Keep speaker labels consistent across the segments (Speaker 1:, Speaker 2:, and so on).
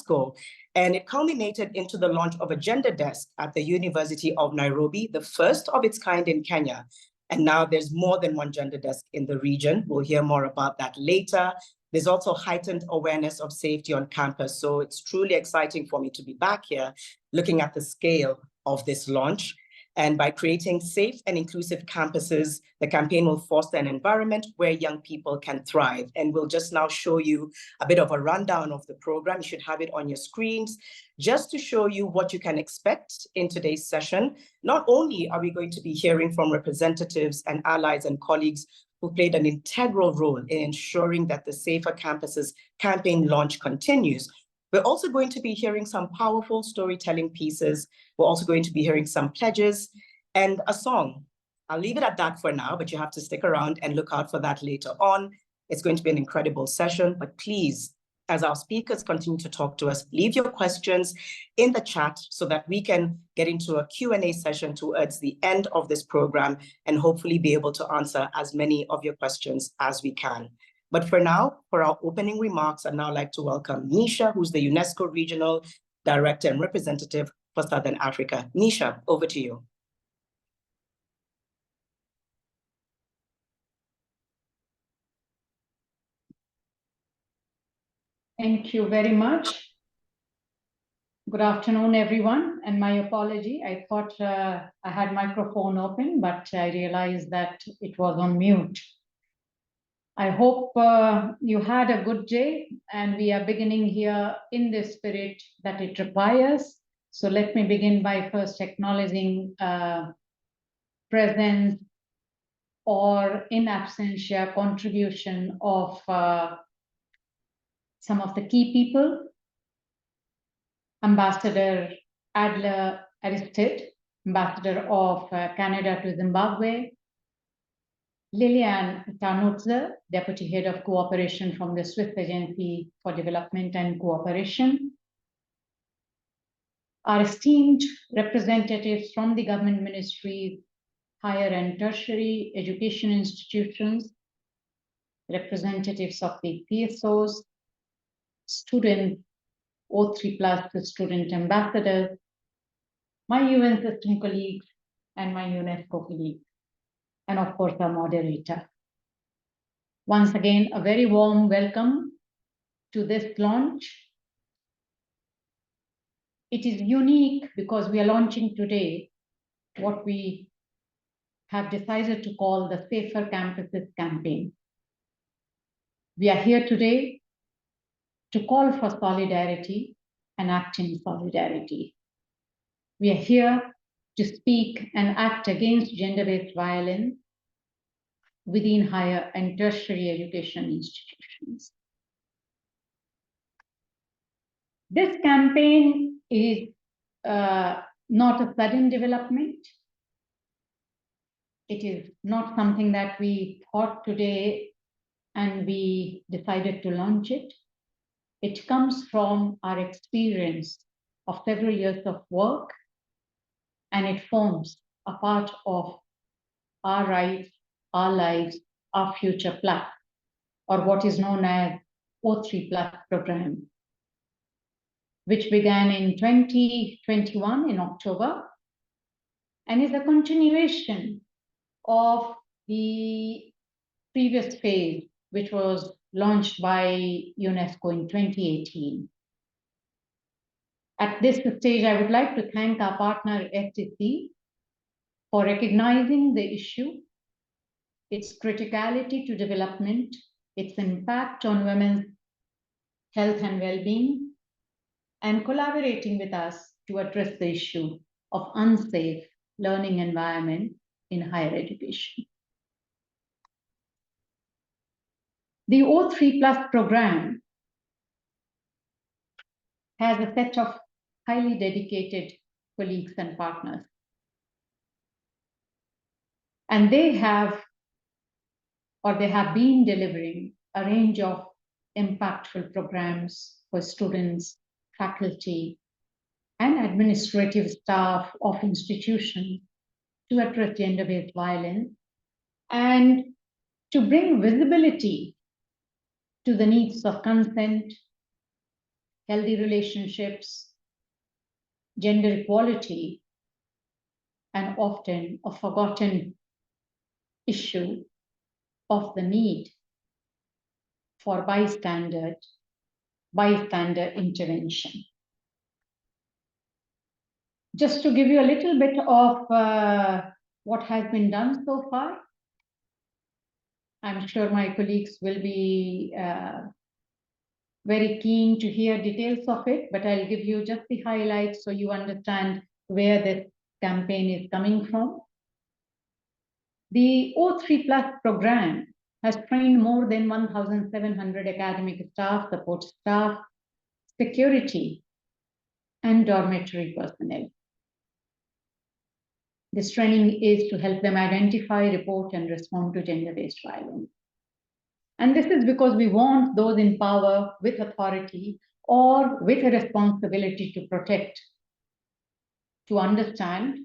Speaker 1: UNESCO, and it culminated into the launch of a gender desk at the University of Nairobi, the first of its kind in Kenya. And now there's more than one gender desk in the region. We'll hear more about that later. There's also heightened awareness of safety on campus. So it's truly exciting for me to be back here looking at the scale of this launch. And by creating safe and inclusive campuses, the campaign will foster an environment where young people can thrive. And we'll just now show you a bit of a rundown of the program. You should have it on your screens, just to show you what you can expect in today's session. Not only are we going to be hearing from representatives and allies and colleagues who played an integral role in ensuring that the Safer Campuses campaign launch continues, we're also going to be hearing some powerful storytelling pieces. We're also going to be hearing some pledges and a song. I'll leave it at that for now, but you have to stick around and look out for that later on. It's going to be an incredible session, but please, as our speakers continue to talk to us, leave your questions in the chat so that we can get into a Q&A session towards the end of this program and hopefully be able to answer as many of your questions as we can. But for now, for our opening remarks, I'd now like to welcome Nisha, who's the UNESCO Regional Director and Representative for Southern Africa. Nisha, over to you.
Speaker 2: Thank you very much. Good afternoon, everyone, and my apology. I thought I had microphone open, but I realized that it was on mute. I hope you had a good day, and we are beginning here in the spirit that it requires. So let me begin by first acknowledging presence or in absentia contribution of some of the key people. Ambassador Adler Aristide, Ambassador of Canada to Zimbabwe. Lilian Tanutze, Deputy Head of Cooperation from the Swiss Agency for Development and Cooperation. Our esteemed representatives from the government ministries, higher and tertiary education institutions, representatives of the PSOs, students, O3+ student ambassadors, my UN system colleagues, and my UNESCO colleagues, and of course our moderator. Once again, a very warm welcome to this launch. It is unique because we are launching today what we have decided to call the Safer Campuses campaign. We are here today to call for solidarity and act in solidarity. We are here to speak and act against gender-based violence within higher and tertiary education institutions. This campaign is not a sudden development. It is not something that we thought today and we decided to launch it. It comes from our experience of several years of work, and it forms a part of our rights, our lives, our future plan, or what is known as O3+ program, which began in 2021 in October, and is a continuation of the previous phase, which was launched by UNESCO in 2018. At this stage, I would like to thank our partner FCC for recognizing the issue, its criticality to development, its impact on women's health and well-being, and collaborating with us to address the issue of unsafe learning environment in higher education. The O3+ program has a set of highly dedicated colleagues and partners. And they have been delivering a range of impactful programs for students, faculty, and administrative staff of institutions to address gender-based violence and to bring visibility to the needs of consent, healthy relationships, gender equality, and often a forgotten issue of the need for bystander intervention. Just to give you a little bit of what has been done so far, I'm sure my colleagues will be very keen to hear details of it, but I'll give you just the highlights so you understand where this campaign is coming from. The O3 Plus program has trained more than 1,700 academic staff, support staff, security, and dormitory personnel. This training is to help them identify, report, and respond to gender-based violence. And this is because we want those in power with authority or with a responsibility to protect, to understand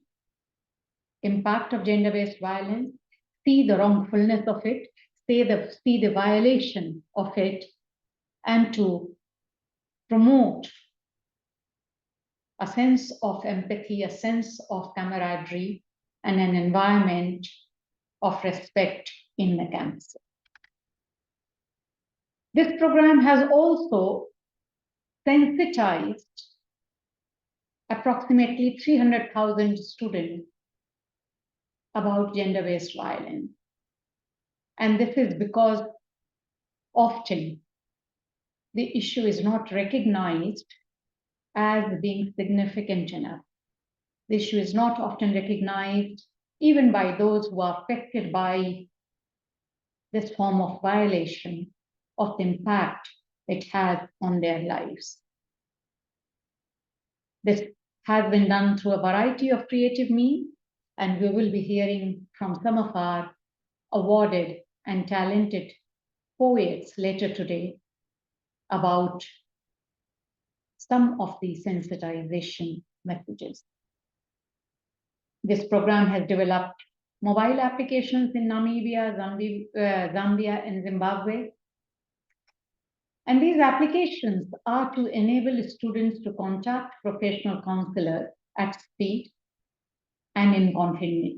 Speaker 2: impact of gender-based violence, see the wrongfulness of it, see the violation of it, and to promote a sense of empathy, a sense of camaraderie, and an environment of respect in the camps. This program has also sensitized approximately 300,000 students about gender-based violence. And this is because often the issue is not recognized as being significant enough. The issue is not often recognized even by those who are affected by this form of violation, of the impact it has on their lives. This has been done through a variety of creative means, and we will be hearing from some of our awarded and talented poets later today about some of these sensitization messages. This program has developed mobile applications in Namibia, Zambia, and Zimbabwe. And these applications are to enable students to contact professional counselors at speed and in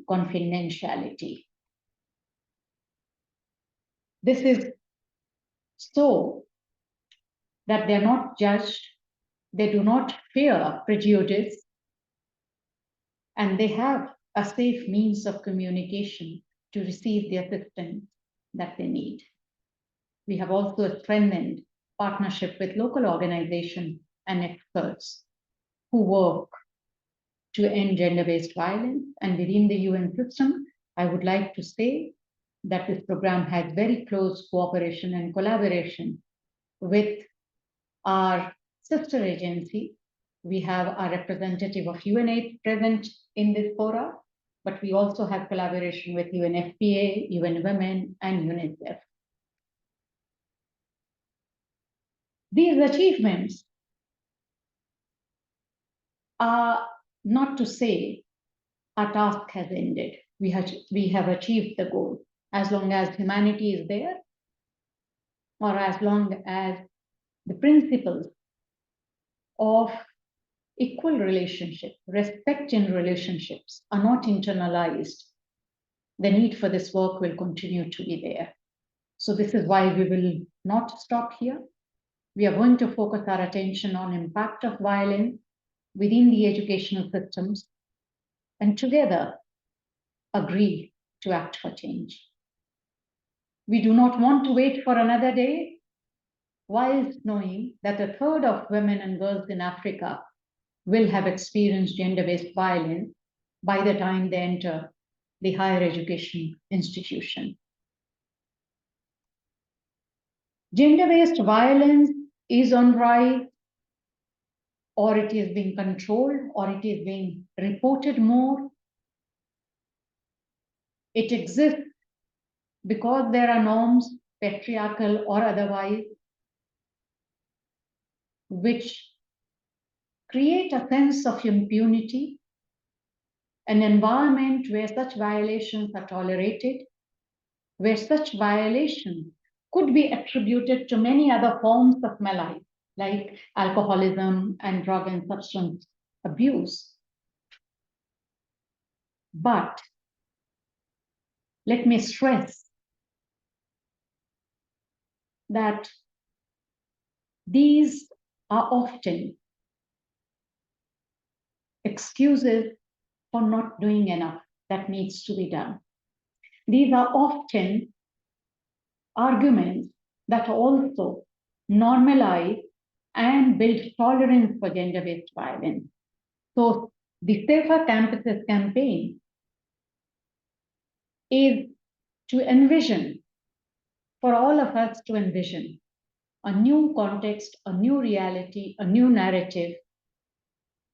Speaker 2: confidentiality. This is so that they're not judged, they do not fear prejudice, and they have a safe means of communication to receive the assistance that they need. We have also strengthened partnership with local organizations and experts who work to end gender-based violence. And within the UN system, I would like to say that this program has very close cooperation and collaboration with our sister agency. We have our representative of UNAIDS present in this fora, but we also have collaboration with UNFPA, UN Women, and UNICEF. These achievements are not to say our task has ended. We have achieved the goal. As long as humanity is there, or as long as the principles of equal relationship, respect in relationships are not internalized, the need for this work will continue to be there. So this is why we will not stop here. We are going to focus our attention on impact of violence within the educational systems and together agree to act for change. We do not want to wait for another day, whilst knowing that a third of women and girls in Africa will have experienced gender-based violence by the time they enter the higher education institution. Gender-based violence is on rise, or it is being controlled, or it is being reported more. It exists because there are norms, patriarchal or otherwise, which create a sense of impunity, an environment where such violations are tolerated, where such violations could be attributed to many other forms of malice, like alcoholism and drug and substance abuse. But let me stress that these are often excuses for not doing enough that needs to be done. These are often arguments that also normalize and build tolerance for gender-based violence. So the Safer Campuses campaign is to envision, for all of us to envision, a new context, a new reality, a new narrative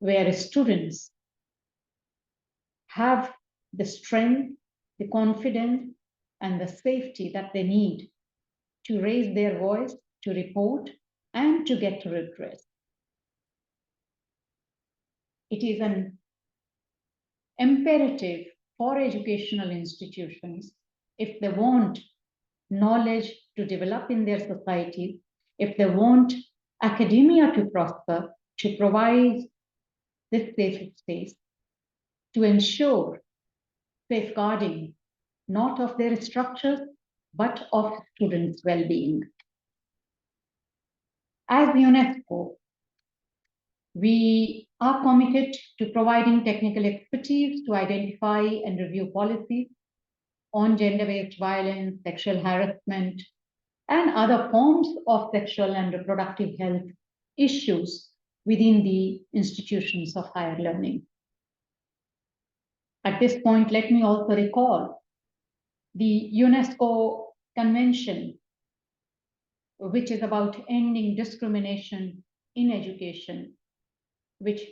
Speaker 2: where students have the strength, the confidence, and the safety that they need to raise their voice, to report, and to get redress. It is an imperative for educational institutions, if they want knowledge to develop in their society, if they want academia to prosper, to provide this safe space, to ensure safeguarding not of their structures, but of students' well-being. As UNESCO, we are committed to providing technical expertise to identify and review policies on gender-based violence, sexual harassment, and other forms of sexual and reproductive health issues within the institutions of higher learning. At this point, let me also recall the UNESCO Convention, which is about ending discrimination in education, which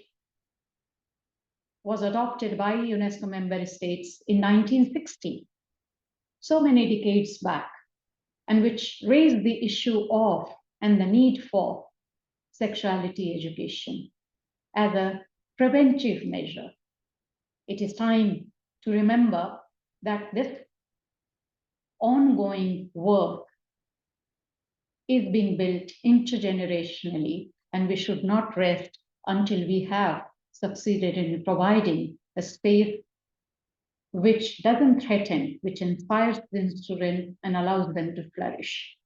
Speaker 2: was adopted by UNESCO member states in 1960, so many decades back, and which raised the issue of and the need for sexuality education as a preventive measure. It is time to remember that this ongoing work is being built intergenerationally, and we should not rest until we have succeeded in providing a space which doesn't threaten, which inspires the students and allows them to flourish.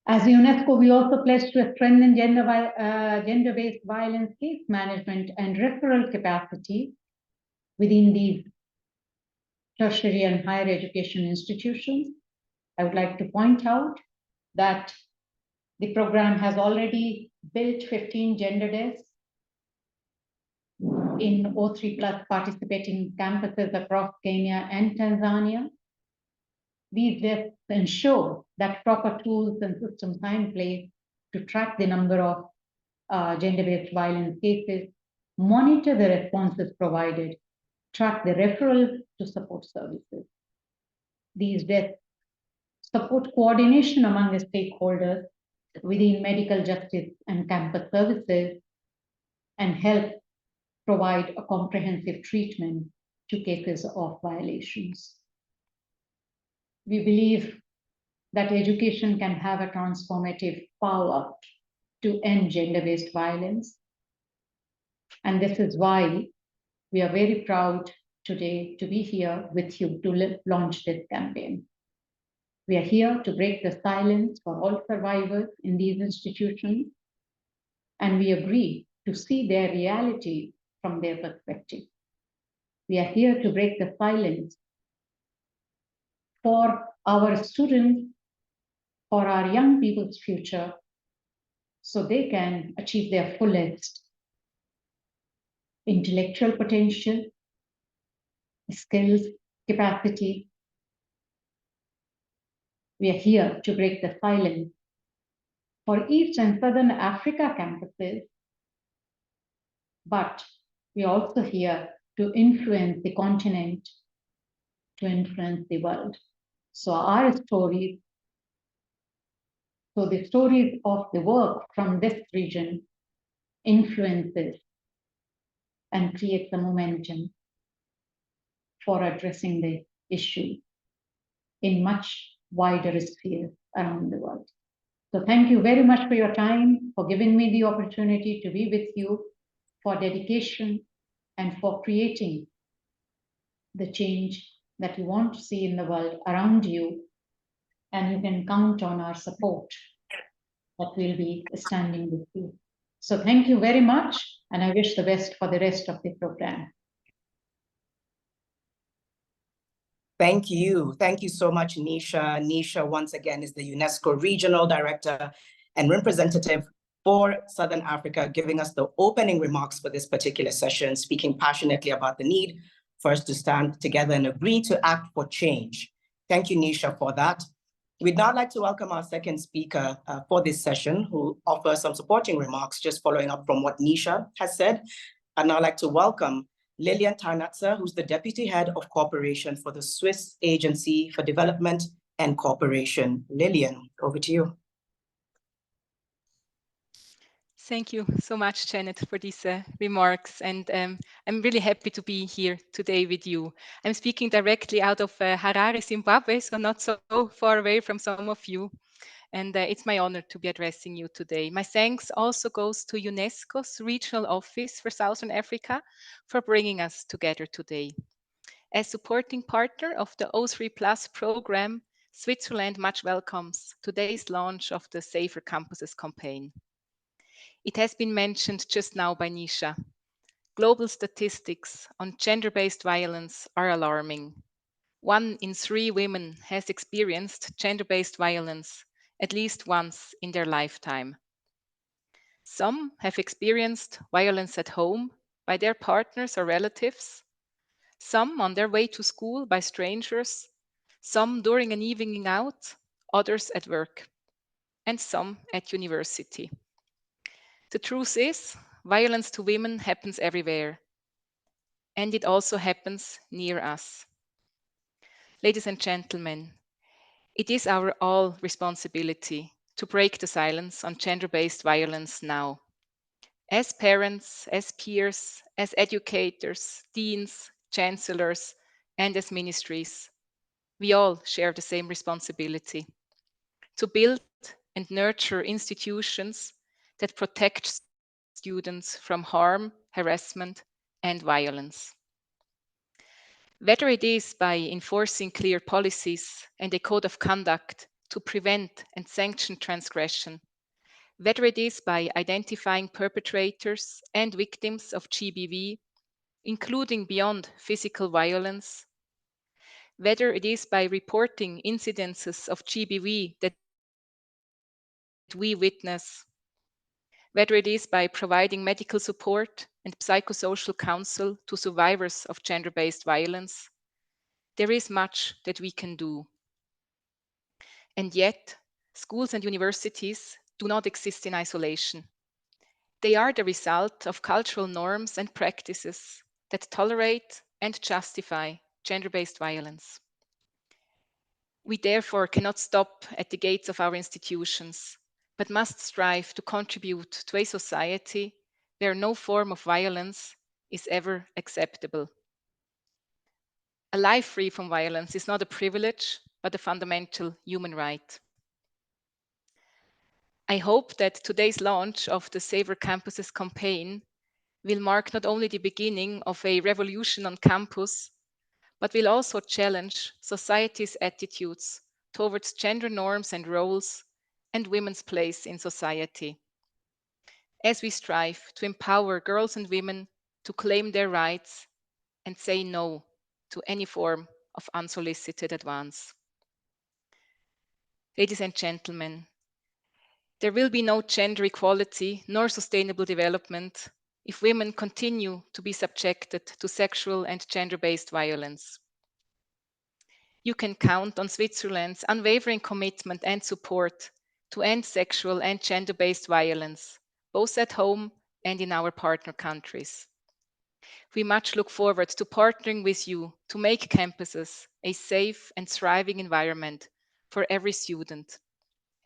Speaker 2: As UNESCO, we also pledge to strengthen gender-based violence case management and referral capacity within these tertiary and higher education institutions. I would like to point out that the program has already built 15 gender desks in O3 plus participating campuses across Kenya and Tanzania. These desks ensure that proper tools and systems are in place to track the number of gender-based violence cases, monitor the responses provided, track the referral to support services. These desks support coordination among the stakeholders within medical justice and campus services, and help provide a comprehensive treatment to cases of violations. We believe that education can have a transformative power to end gender-based violence. And this is why we are very proud today to be here with you to launch this campaign. We are here to break the silence for all survivors in these institutions, and we agree to see their reality from their perspective. We are here to break the silence for our students, for our young people's future, so they can achieve their fullest intellectual potential, skills, capacity. We are here to break the silence for East and Southern Africa campuses, but we are also here to influence the continent, to influence the world. So our stories, so the stories of the work from this region influences and creates a momentum for addressing the issue in much wider spheres around the world. So thank you very much for your time, for giving me the opportunity to be with you, for dedication, and for creating the change that you want to see in the world around you. And you can count on our support, that we'll be standing with you. So thank you very much, and I wish the best for the rest of the program.
Speaker 1: Thank you. Thank you so much, Nisha. Nisha, once again, is the UNESCO Regional Director and Representative for Southern Africa, giving us the opening remarks for this particular session, speaking passionately about the need for us to stand together and agree to act for change. Thank you, Nisha, for that. We'd now like to welcome our second speaker for this session, who offers some supporting remarks, just following up from what Nisha has said. I'd now like to welcome Lilian Tarnatzer, who's the Deputy Head of Cooperation for the Swiss Agency for Development and Cooperation. Lilian, over to you.
Speaker 3: Thank you so much, Janet, for these remarks. And I'm really happy to be here today with you. I'm speaking directly out of Harare, Zimbabwe, so not so far away from some of you. And it's my honor to be addressing you today. My thanks also goes to UNESCO's Regional Office for Southern Africa for bringing us together today. As supporting partner of the O3 Plus program, Switzerland much welcomes today's launch of the Safer Campuses campaign. It has been mentioned just now by Nisha. Global statistics on gender-based violence are alarming. 1 in 3 women has experienced gender-based violence at least once in their lifetime. Some have experienced violence at home by their partners or relatives, some on their way to school by strangers, some during an evening out, others at work, and some at university. The truth is, violence to women happens everywhere, and it also happens near us. Ladies and gentlemen, it is our all responsibility to break the silence on gender-based violence now. As parents, as peers, as educators, deans, chancellors, and as ministries, we all share the same responsibility to build and nurture institutions that protect students from harm, harassment, and violence. Whether it is by enforcing clear policies and a code of conduct to prevent and sanction transgression, whether it is by identifying perpetrators and victims of GBV, including beyond physical violence, whether it is by reporting incidences of GBV that we witness, whether it is by providing medical support and psychosocial counsel to survivors of gender-based violence, there is much that we can do. And yet, schools and universities do not exist in isolation. They are the result of cultural norms and practices that tolerate and justify gender-based violence. We therefore cannot stop at the gates of our institutions, but must strive to contribute to a society where no form of violence is ever acceptable. A life free from violence is not a privilege, but a fundamental human right. I hope that today's launch of the Safer Campuses campaign will mark not only the beginning of a revolution on campus, but will also challenge society's attitudes towards gender norms and roles and women's place in society, as we strive to empower girls and women to claim their rights and say no to any form of unsolicited advance. Ladies and gentlemen, there will be no gender equality nor sustainable development if women continue to be subjected to sexual and gender-based violence. You can count on Switzerland's unwavering commitment and support to end sexual and gender-based violence, both at home and in our partner countries. We much look forward to partnering with you to make campuses a safe and thriving environment for every student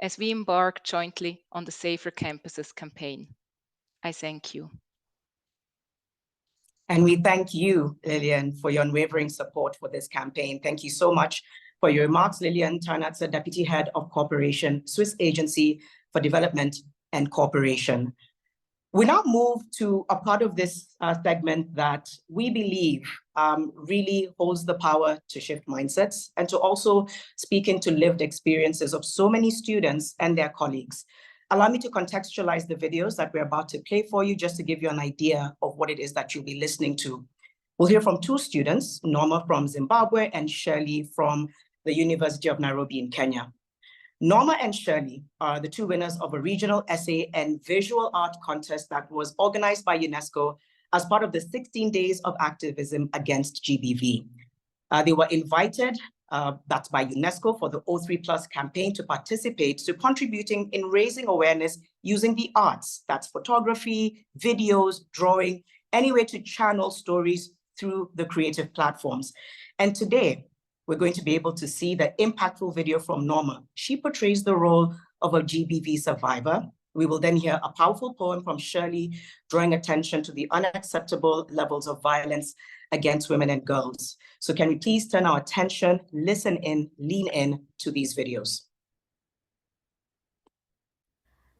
Speaker 3: as we embark jointly on the Safer Campuses campaign. I thank you.
Speaker 1: And we thank you, Lilian, for your unwavering support for this campaign. Thank you so much for your remarks, Lilian Tarnatzer, Deputy Head of Cooperation, Swiss Agency for Development and Cooperation. We now move to a part of this segment that we believe really holds the power to shift mindsets and to also speak into lived experiences of so many students and their colleagues. Allow me to contextualize the videos that we're about to play for you just to give you an idea of what it is that you'll be listening to. We'll hear from two students, Norma from Zimbabwe and Shirley from the University of Nairobi in Kenya. Norma and Shirley are the two winners of a regional essay and visual art contest that was organized by UNESCO as part of the 16 Days of Activism Against GBV. They were invited, that's by UNESCO, for the O3+ campaign to participate, to contributing in raising awareness using the arts. That's photography, videos, drawing, any way to channel stories through the creative platforms. And today, we're going to be able to see the impactful video from Norma. She portrays the role of a GBV survivor. We will then hear a powerful poem from Shirley, drawing attention to the unacceptable levels of violence against women and girls. So can we please turn our attention, listen in, lean in to these videos.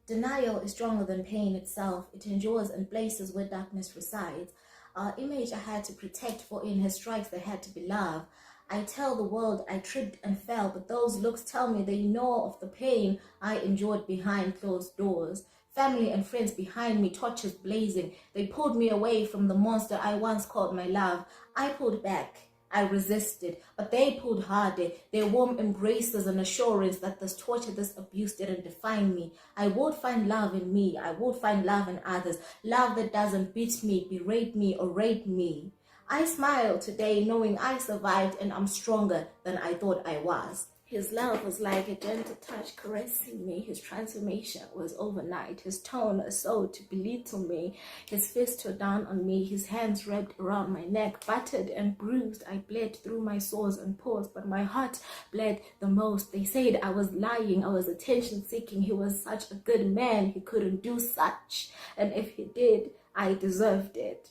Speaker 4: Denial is stronger than pain itself. It endures in places where darkness resides. Our image I had to protect, for in his strikes there had to be love. I tell the world I tripped and fell, but those looks tell me they know of the pain I endured behind closed doors. Family and friends behind me, torches blazing. They pulled me away from the monster I once called my love. I pulled back. I resisted, but they pulled harder. Their warm embraces and assurance that this torture, this abuse didn't define me. I would find love in me. I would find love in others. Love that doesn't beat me, berate me, or rape me. I smile today knowing I survived and I'm stronger than I thought I was. His love was like a gentle touch caressing me. His transformation was overnight. His tone a soul to belittle me. His fist tore down on me. His hands wrapped around my neck. Battered and bruised, I bled through my sores and pores, but my heart bled the most. They said I was lying. I was attention seeking. He was such a good man. He couldn't do such. And if he did, I deserved it.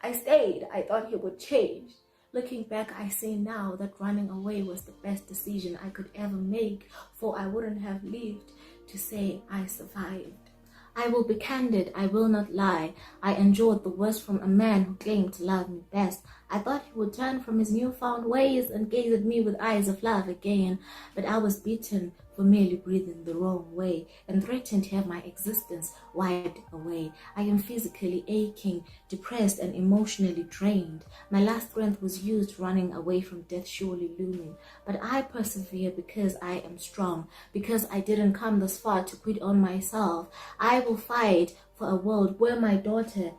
Speaker 4: I stayed. I thought he would change. Looking back, I see now that running away was the best decision I could ever make, for I wouldn't have lived to say I survived. I will be candid, I will not lie. I endured the worst from a man who claimed to love me best. I thought he would turn from his newfound ways and gaze at me with eyes of love again. But I was beaten for merely breathing the wrong way and threatened to have my existence wiped away. I am physically aching, depressed and emotionally drained. My last strength was used running away from death surely looming. But I persevere because I am strong, because I didn't come this far to quit on myself. I will fight for a world where my daughter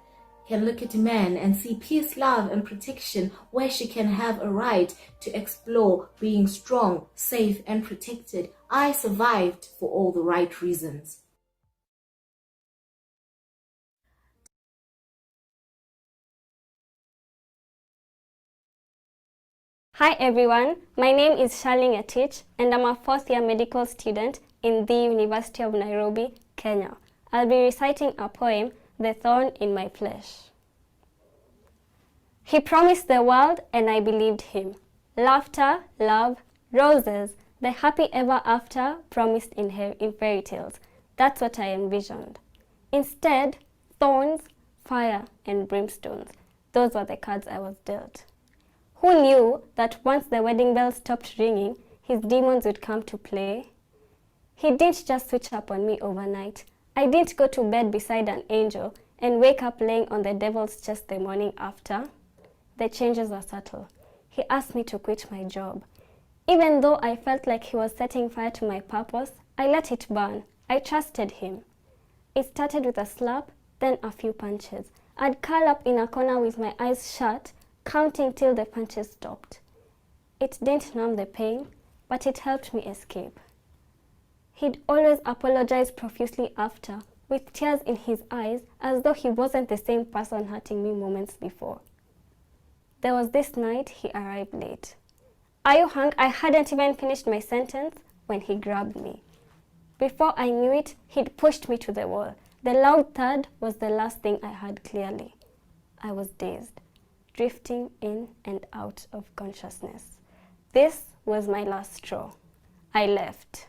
Speaker 4: can look at man and see peace, love, and protection, where she can have a right to explore being strong, safe, and protected. I survived for all the right reasons.
Speaker 5: Hi everyone, my name is Charlene Etich and I'm a fourth year medical student in the University of Nairobi, Kenya. I'll be reciting a poem, The Thorn in My Flesh. He promised the world and I believed him. Laughter, love, roses, the happy ever after promised in fairy tales. That's what I envisioned. Instead, thorns, fire, and brimstones. Those were the cards I was dealt. Who knew that once the wedding bell stopped ringing, his demons would come to play? He didn't just switch up on me overnight. I didn't go to bed beside an angel and wake up laying on the devil's chest the morning after. The changes were subtle. He asked me to quit my job. Even though I felt like he was setting fire to my purpose, I let it burn. I trusted him. It started with a slap, then a few punches. I'd curl up in a corner with my eyes shut, counting till the punches stopped. It didn't numb the pain, but it helped me escape. He'd always apologize profusely after, with tears in his eyes, as though he wasn't the same person hurting me moments before. There was this night he arrived late. "Are you hung?" I hadn't even finished my sentence when he grabbed me. Before I knew it, he'd pushed me to the wall. The loud thud was the last thing I heard clearly. I was dazed, drifting in and out of consciousness. This was my last straw. I left.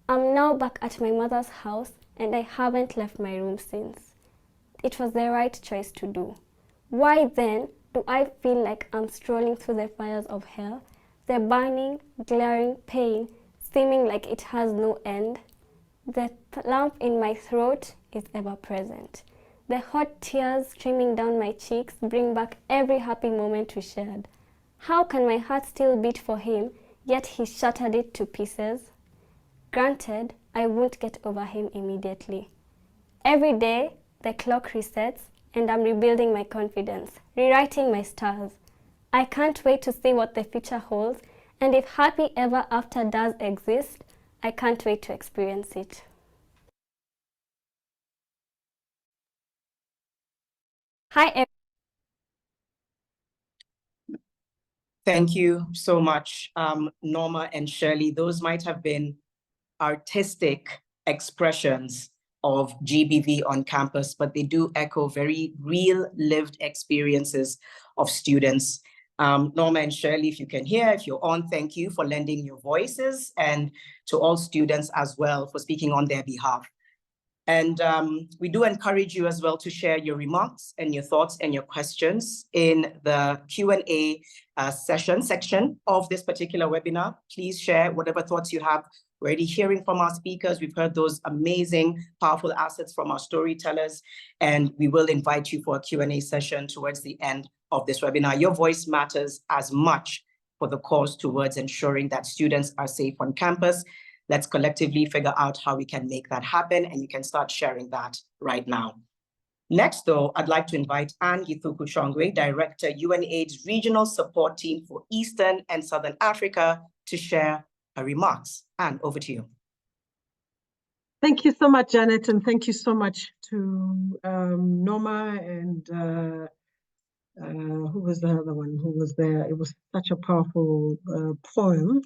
Speaker 5: I'm now back at my mother's house and I haven't left my room since. It was the right choice to do. Why then do I feel like I'm strolling through the fires of hell, the burning, glaring pain seeming like it has no end? The lump in my throat is ever present. The hot tears streaming down my cheeks bring back every happy moment we shared. How can my heart still beat for him, yet he shattered it to pieces? Granted, I won't get over him immediately. Every day, the clock resets and I'm rebuilding my confidence, rewriting my stars. I can't wait to see what the future holds, and if happy ever after does exist, I can't wait to experience it. Hi,
Speaker 1: Thank you so much, Norma and Shirley. Those might have been artistic expressions of GBV on campus, but they do echo very real lived experiences of students. Norma and Shirley, if you can hear, if you're on, thank you for lending your voices, and to all students as well for speaking on their behalf. And we do encourage you as well to share your remarks and your thoughts and your questions in the Q&A section of this particular webinar. Please share whatever thoughts you have. We're already hearing from our speakers. We've heard those amazing, powerful assets from our storytellers, and we will invite you for a Q&A session towards the end of this webinar. Your voice matters as much for the cause towards ensuring that students are safe on campus. Let's collectively figure out how we can make that happen, and you can start sharing that right now. Next, though, I'd like to invite Anne Githuku Chongwe, Director, UNAIDS Regional Support Team for Eastern and Southern Africa, to share her remarks. Anne, over to you.
Speaker 6: Thank you so much, Janet, and thank you so much to Norma and who was the other one who was there? It was such a powerful poem.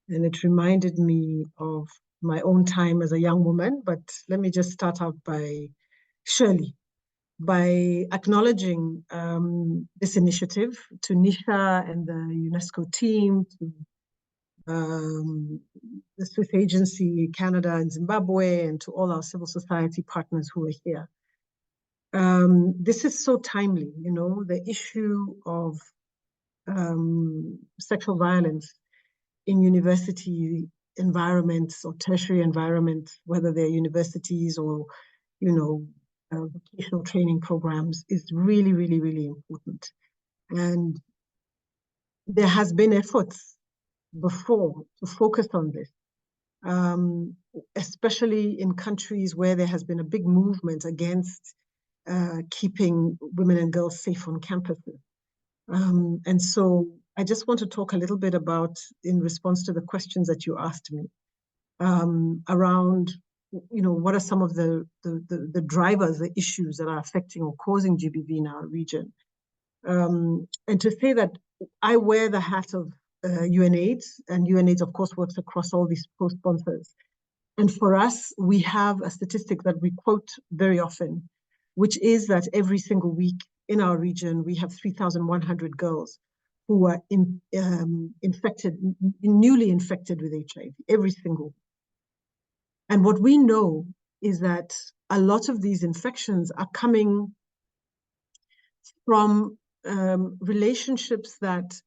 Speaker 6: And it reminded me of my own time as a young woman. But let me just start out by Shirley, by acknowledging this initiative to Nisha and the UNESCO team, to the Swiss Agency, Canada and Zimbabwe, and to all our civil society partners who are here. This is so timely, you know, the issue of sexual violence in university environments or tertiary environments, whether they're universities or, you know, vocational training programs, is really, really, really important. And there has been efforts before to focus on this, especially in countries where there has been a big movement against keeping women and girls safe on campuses. And so I just want to talk a little bit about, in response to the questions that you asked me, around, you know, what are some of the drivers, the issues that are affecting or causing GBV in our region. And to say that I wear the hat of UNAIDS, and UNAIDS, of course, works across all these co-sponsors. And for us, we have a statistic that we quote very often, which is that every single week in our region, we have 3,100 girls who are newly infected with HIV, every single. And what we know is that a lot of these infections are coming from relationships that,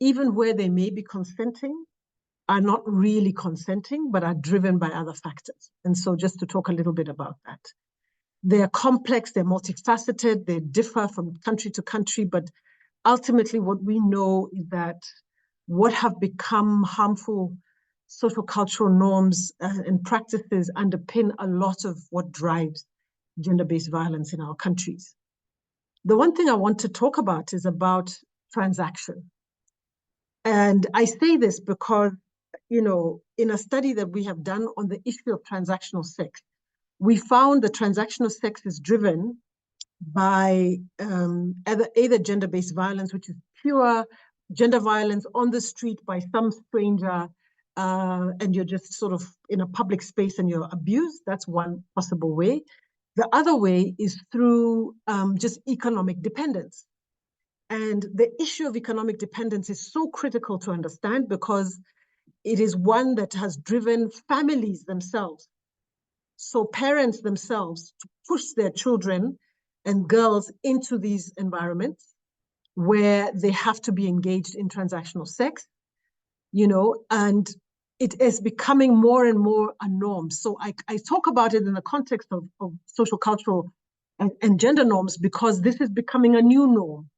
Speaker 6: even where they may be consenting, are not really consenting, but are driven by other factors. And so just to talk a little bit about that. They're complex, they're multifaceted, they differ from country to country, but ultimately what we know is that what have become harmful social cultural norms and practices underpin a lot of what drives gender-based violence in our countries. The one thing I want to talk about is about transaction. And I say this because, you know, in a study that we have done on the issue of transactional sex, we found that transactional sex is driven by either gender-based violence, which is pure gender violence on the street by some stranger, and you're just sort of in a public space and you're abused. That's one possible way. The other way is through just economic dependence. And the issue of economic dependence is so critical to understand, because it is one that has driven families themselves. So parents themselves to push their children and girls into these environments where they have to be engaged in transactional sex, you know, and it is becoming more and more a norm. So I talk about it in the context of social, cultural, and gender norms, because this is becoming a new norm.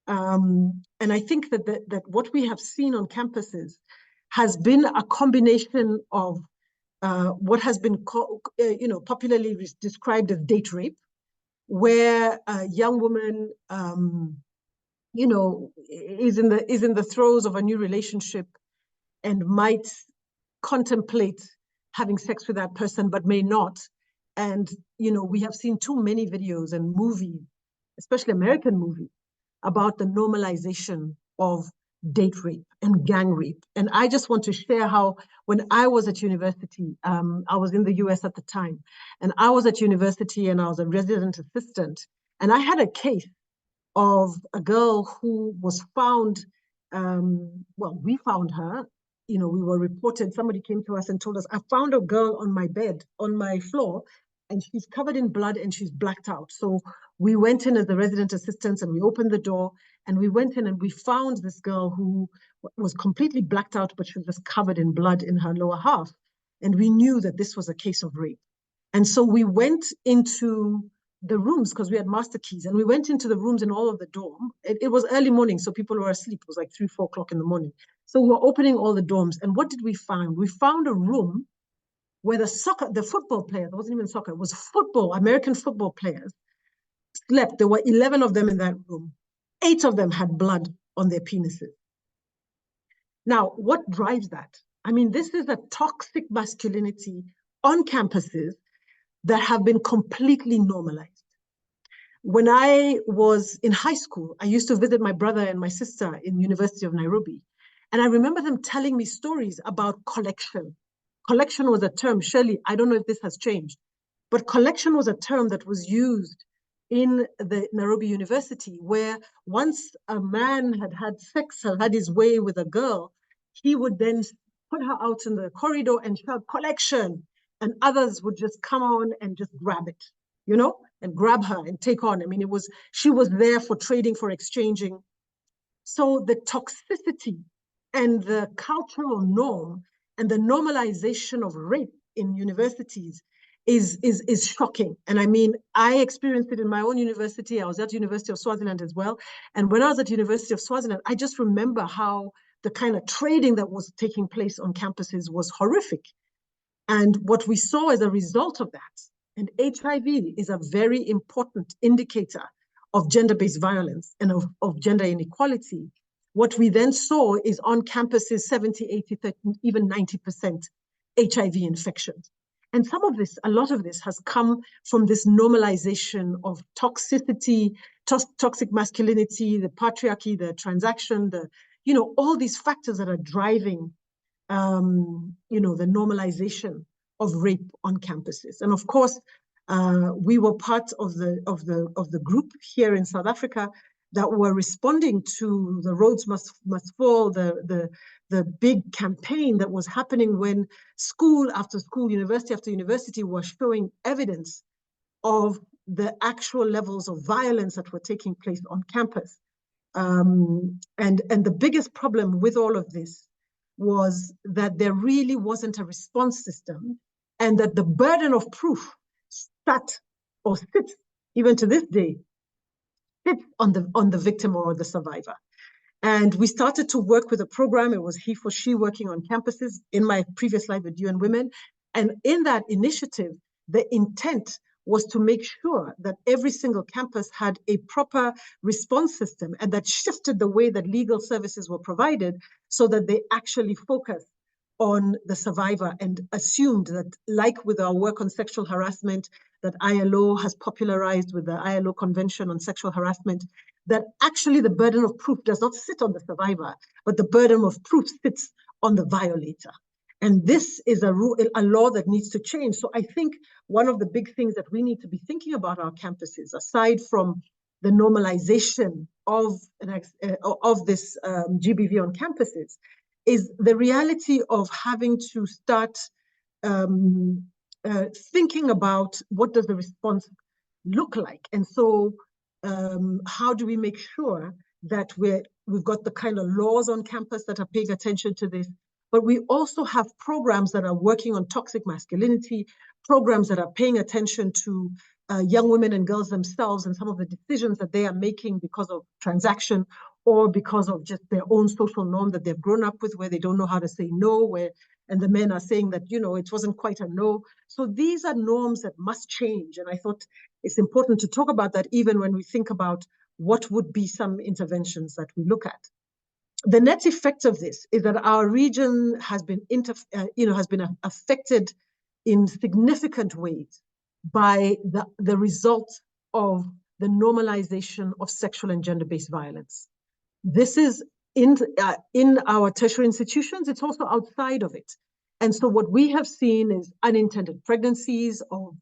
Speaker 6: And I think that what we have seen on campuses has been a combination of what has been popularly described as date rape, where a young woman is in the throes of a new relationship and might contemplate having sex with that person but may not. And we have seen too many videos and movies, especially American movies, about the normalization of date rape and gang rape. And I just want to share how when I was at university, I was in the US at the time, and I was at university and I was a resident assistant, and I had a case of a girl who was found, we found her, we were reported, somebody came to us and told us, I found a girl on my bed, on my floor, and she's covered in blood and she's blacked out. So we went in as the resident assistants and we opened the door and we went in and we found this girl who was completely blacked out, but she was just covered in blood in her lower half. And we knew that this was a case of rape. And so we went into the rooms because we had master keys, and we went into the rooms in all of the dorm. It was early morning, so people were asleep. It was like 3, 4 o'clock in the morning. So we were opening all the dorms. And what did we find? We found a room where the football players, it wasn't even soccer, it was football, American football players slept. There were 11 of them in that room. 8 of them had blood on their penises. Now, what drives that? I mean, this is a toxic masculinity on campuses that have been completely normalized. When I was in high school, I used to visit my brother and my sister in University of Nairobi. And I remember them telling me stories about collection. Collection was a term, Shirley, I don't know if this has changed, but collection was a term that was used in the Nairobi University, where once a man had had sex, had his way with a girl, he would then put her out in the corridor and shout, collection. And others would just come on and just grab it, and grab her and take on. I mean, she was there for trading, for exchanging. So the toxicity and the cultural norm and the normalization of rape in universities is shocking. And I mean, I experienced it in my own university. I was at University of Swaziland as well. And when I was at University of Swaziland, I just remember how the kind of trading that was taking place on campuses was horrific. And what we saw as a result of that, and HIV is a very important indicator of gender-based violence and of gender inequality. What we then saw is on campuses, 70, 80, 30, even 90% HIV infections. And a lot of this has come from this normalization of toxicity, toxic masculinity, the patriarchy, the transaction, all these factors that are driving the normalization of rape on campuses. And of course, we were part of the group here in South Africa that were responding to the Roads Must Fall, the big campaign that was happening when school after school, university after university was showing evidence of the actual levels of violence that were taking place on campus. And the biggest problem with all of this was that there really wasn't a response system, and that the burden of proof sits, even to this day, sits on the victim or the survivor. And we started to work with a program. It was He for She working on campuses in my previous life with UN Women. And in that initiative, the intent was to make sure that every single campus had a proper response system, and that shifted the way that legal services were provided so that they actually focused on the survivor, and assumed that, like with our work on sexual harassment that ILO has popularized with the ILO Convention on Sexual Harassment, that actually the burden of proof does not sit on the survivor, but the burden of proof sits on the violator. And this is a law that needs to change. So I think one of the big things that we need to be thinking about our campuses, aside from the normalization of this GBV on campuses, is the reality of having to start thinking about what does the response look like. And so how do we make sure that we've got the kind of laws on campus that are paying attention to this, but we also have programs that are working on toxic masculinity, programs that are paying attention to young women and girls themselves and some of the decisions that they are making because of transaction or because of just their own social norm that they've grown up with, where they don't know how to say no, and the men are saying that, you know, it wasn't quite a no. So these are norms that must change. And I thought it's important to talk about that even when we think about what would be some interventions that we look at. The net effect of this is that our region has been affected in significant ways by the result of the normalization of sexual and gender-based violence. This is in our tertiary institutions, it's also outside of it. And so what we have seen is unintended pregnancies of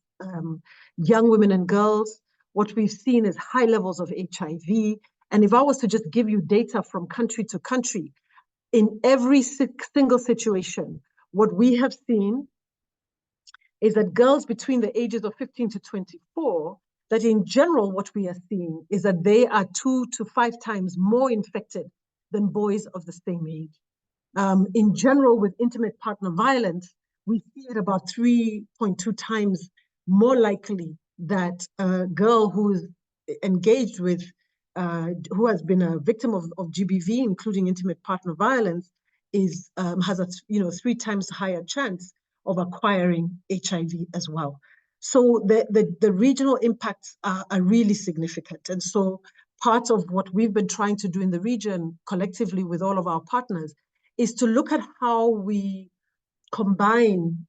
Speaker 6: young women and girls. What we've seen is high levels of HIV. And if I was to just give you data from country to country, in every single situation, what we have seen is that girls between the ages of 15 to 24, that in general, what we are seeing is that they are 2 to 5 times more infected than boys of the same age. In general, with intimate partner violence, we see it about 3.2 times more likely that a girl who is engaged with, who has been a victim of GBV, including intimate partner violence, has a 3 times higher chance of acquiring HIV as well. So the regional impacts are really significant. And so part of what we've been trying to do in the region collectively with all of our partners is to look at how we combine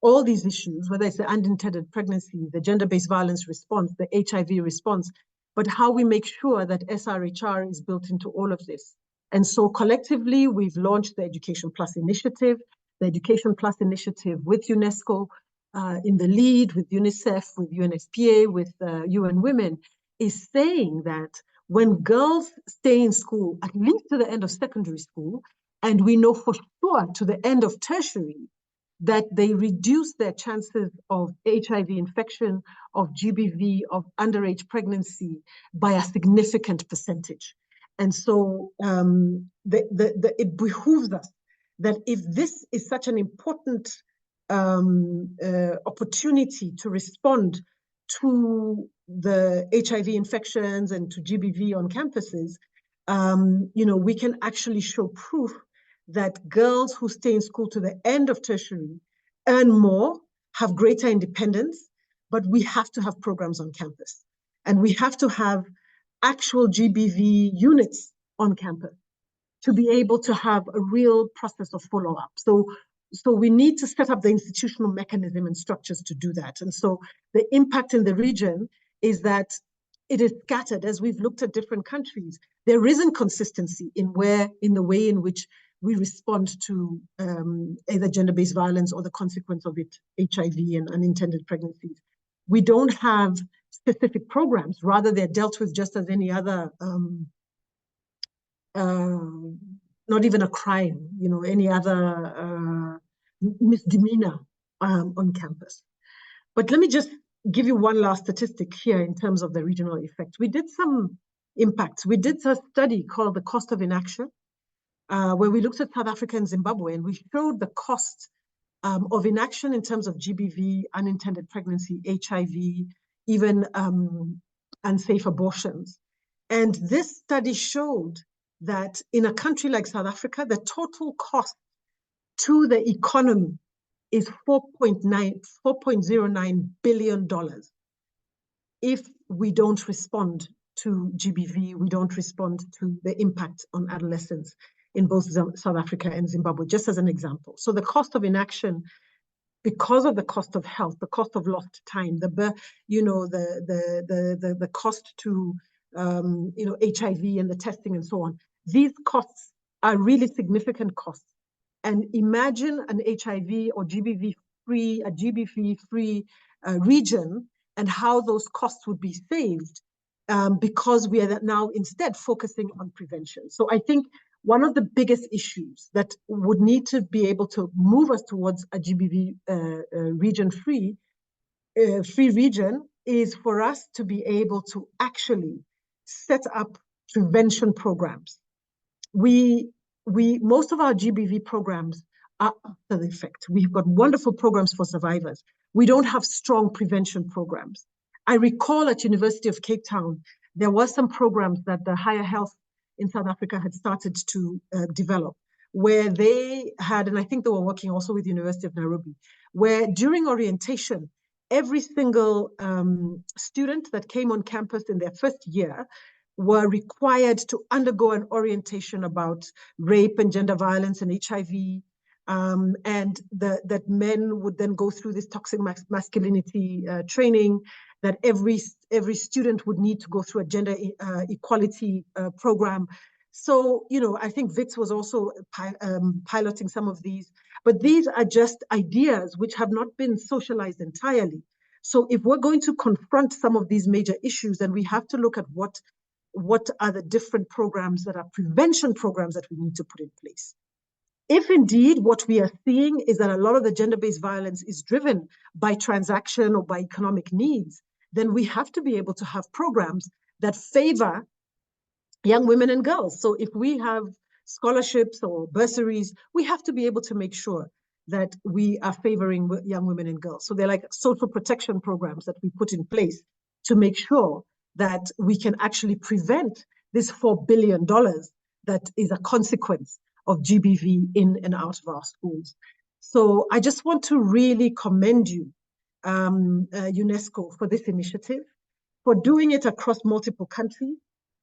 Speaker 6: all these issues, whether it's the unintended pregnancy, the gender-based violence response, the HIV response, but how we make sure that SRHR is built into all of this. And so collectively, we've launched the Education Plus initiative. The Education Plus initiative with UNESCO in the lead, with UNICEF, with UNFPA, with UN Women, is saying that when girls stay in school, at least to the end of secondary school, and we know for sure to the end of tertiary, that they reduce their chances of HIV infection, of GBV, of underage pregnancy by a significant percentage. And so it behooves us that if this is such an important opportunity to respond to the HIV infections and to GBV on campuses, we can actually show proof that girls who stay in school to the end of tertiary earn more, have greater independence, but we have to have programs on campus. And we have to have actual GBV units on campus to be able to have a real process of follow-up. So we need to set up the institutional mechanism and structures to do that. And so the impact in the region is that it is scattered. As we've looked at different countries, there isn't consistency in the way in which we respond to either gender-based violence or the consequence of it, HIV and unintended pregnancies. We don't have specific programs. Rather, they're dealt with just as any other, not even a crime, any other misdemeanor on campus. But let me just give you one last statistic here in terms of the regional effect. We did some impacts. We did a study called the cost of inaction, where we looked at South Africa and Zimbabwe, and we showed the cost of inaction in terms of GBV, unintended pregnancy, HIV, even unsafe abortions. And this study showed that in a country like South Africa, the total cost to the economy is $4.09 billion if we don't respond to GBV, we don't respond to the impact on adolescents in both South Africa and Zimbabwe, just as an example. So the cost of inaction, because of the cost of health, the cost of lost time, the cost to HIV and the testing and so on, these costs are really significant costs. And imagine an HIV or GBV-free, a GBV-free region, and how those costs would be saved because we are now instead focusing on prevention. So I think one of the biggest issues that would need to be able to move us towards a GBV region-free region is for us to be able to actually set up prevention programs. Most of our GBV programs are after the effect. We've got wonderful programs for survivors. We don't have strong prevention programs. I recall at University of Cape Town, there was some programs that the Higher Health in South Africa had started to develop, where they had, and I think they were working also with the University of Nairobi, where during orientation, every single student that came on campus in their first year were required to undergo an orientation about rape and gender violence and HIV, and that men would then go through this toxic masculinity training, that every student would need to go through a gender equality program. So, I think WITS was also piloting some of these, but these are just ideas which have not been socialized entirely. So if we're going to confront some of these major issues, then we have to look at what are the different programs that are prevention programs that we need to put in place. If indeed what we are seeing is that a lot of the gender-based violence is driven by transaction or by economic needs, then we have to be able to have programs that favor young women and girls. So if we have scholarships or bursaries, we have to be able to make sure that we are favoring young women and girls. So they're like social protection programs that we put in place to make sure that we can actually prevent this $4 billion that is a consequence of GBV in and out of our schools. So I just want to really commend you, UNESCO, for this initiative, for doing it across multiple countries,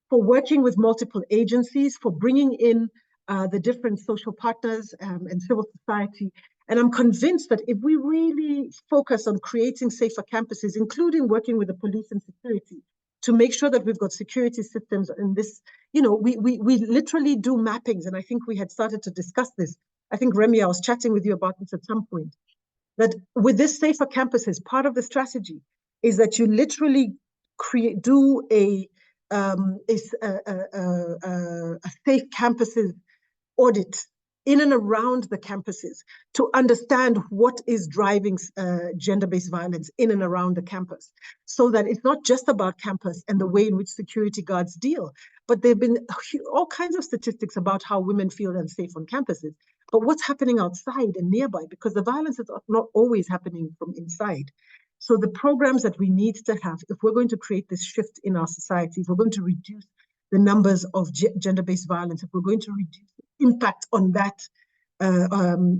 Speaker 6: for working with multiple agencies, for bringing in the different social partners and civil society. And I'm convinced that if we really focus on creating safer campuses, including working with the police and security, to make sure that we've got security systems in this, we literally do mappings. And I think we had started to discuss this. I think, Remy, I was chatting with you about this at some point, that with this safer campuses, part of the strategy is that you literally do a safe campuses audit in and around the campuses to understand what is driving gender-based violence in and around the campus, so that it's not just about campus and the way in which security guards deal, but there have been all kinds of statistics about how women feel unsafe on campuses, but what's happening outside and nearby, because the violence is not always happening from inside. So the programs that we need to have, if we're going to create this shift in our society, if we're going to reduce the numbers of gender-based violence, if we're going to reduce the impact on that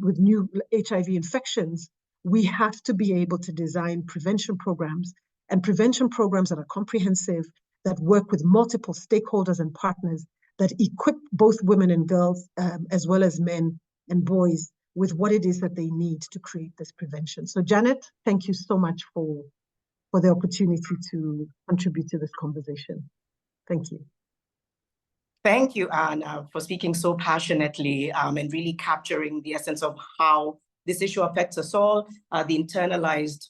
Speaker 6: with new HIV infections, we have to be able to design prevention programs, and prevention programs that are comprehensive, that work with multiple stakeholders and partners, that equip both women and girls, as well as men and boys, with what it is that they need to create this prevention. So Janet, thank you so much for the opportunity to contribute to this conversation. Thank you.
Speaker 1: Thank you, Anne, for speaking so passionately and really capturing the essence of how this issue affects us all, the internalized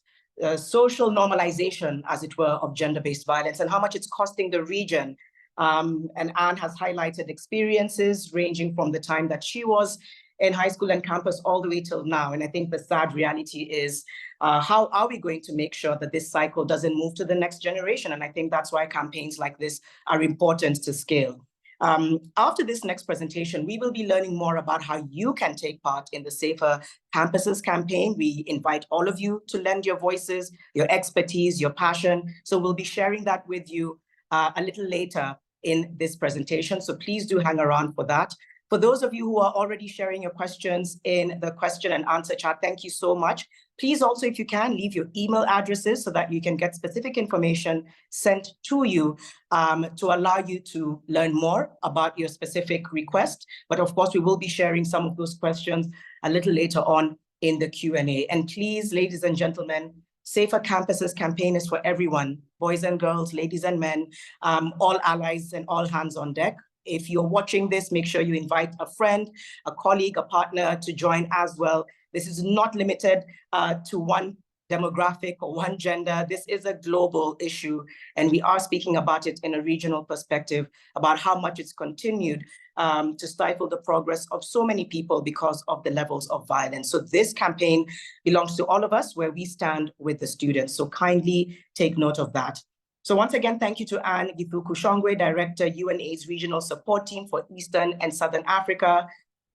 Speaker 1: social normalization, as it were, of gender-based violence and how much it's costing the region. And Anne has highlighted experiences ranging from the time that she was in high school and campus all the way till now. And I think the sad reality is, how are we going to make sure that this cycle doesn't move to the next generation? And I think that's why campaigns like this are important to scale. After this next presentation, we will be learning more about how you can take part in the Safer Campuses campaign. We invite all of you to lend your voices, your expertise, your passion. So we'll be sharing that with you a little later in this presentation. So please do hang around for that. For those of you who are already sharing your questions in the question and answer chat, thank you so much. Please also, if you can, leave your email addresses so that you can get specific information sent to you to allow you to learn more about your specific request. But of course, we will be sharing some of those questions a little later on in the Q&A. And please, ladies and gentlemen, Safer Campuses campaign is for everyone, boys and girls, ladies and men, all allies and all hands on deck. If you're watching this, make sure you invite a friend, a colleague, a partner to join as well. This is not limited to one demographic or one gender. This is a global issue, and we are speaking about it in a regional perspective about how much it's continued to stifle the progress of so many people because of the levels of violence. So this campaign belongs to all of us, where we stand with the students. So kindly take note of that. So once again, thank you to Anne Githuku-Shongwe, Director, UNAIDS Regional Support Team for Eastern and Southern Africa.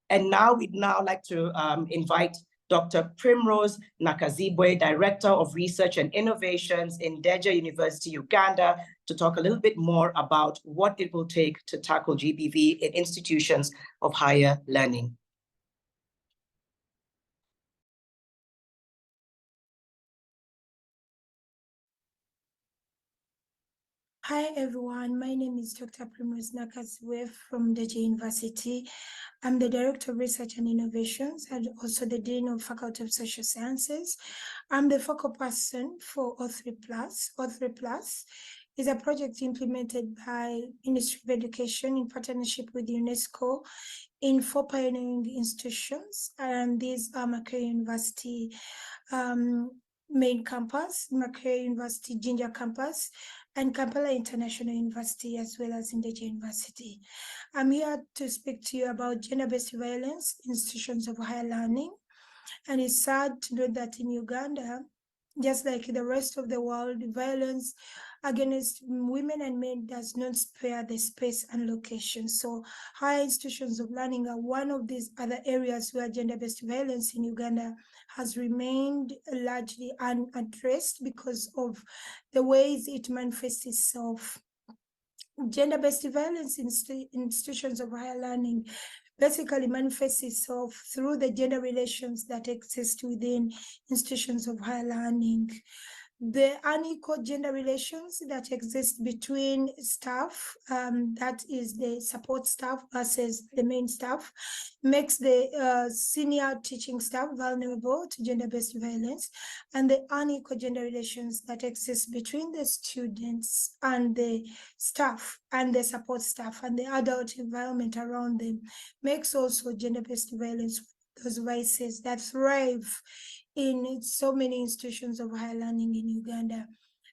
Speaker 1: And now we'd like to invite Dr. Primrose Nakazibwe, Director of Research and Innovations in Deja University, Uganda, to talk a little bit more about what it will take to tackle GBV in institutions of higher learning.
Speaker 7: Hi everyone, my name is Dr. Primrose Nakazibwe from Deja University. I'm the Director of Research and Innovations and also the Dean of Faculty of Social Sciences. I'm the focal person for O3+. O3+ is a project implemented by Ministry of Education in partnership with UNESCO in 4 pioneering institutions, and these are Makerere University main campus, Makerere University Jinja campus, and Kampala International University, as well as in Deja University. I'm here to speak to you about gender-based violence in institutions of higher learning. And it's sad to know that in Uganda, just like the rest of the world, violence against women and men does not spare the space and location. So higher institutions of learning are one of these other areas where gender-based violence in Uganda has remained largely unaddressed because of the ways it manifests itself. Gender-based violence in institutions of higher learning basically manifests itself through the gender relations that exist within institutions of higher learning. The unequal gender relations that exist between staff, that is the support staff versus the main staff, makes the senior teaching staff vulnerable to gender-based violence, and the unequal gender relations that exist between the students and the staff and the support staff and the adult environment around them makes also gender-based violence those vices that thrive in so many institutions of higher learning in Uganda.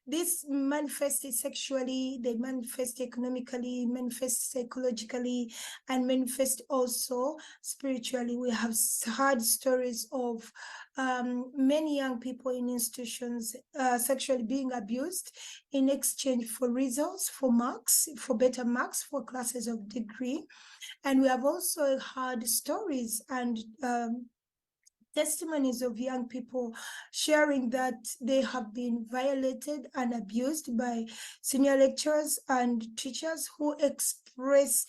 Speaker 7: This manifests sexually, they manifest economically, manifest psychologically, and manifest also spiritually. We have heard stories of many young people in institutions sexually being abused in exchange for results, for marks, for better marks, for classes of degree. And we have also heard stories and testimonies of young people sharing that they have been violated and abused by senior lecturers and teachers who express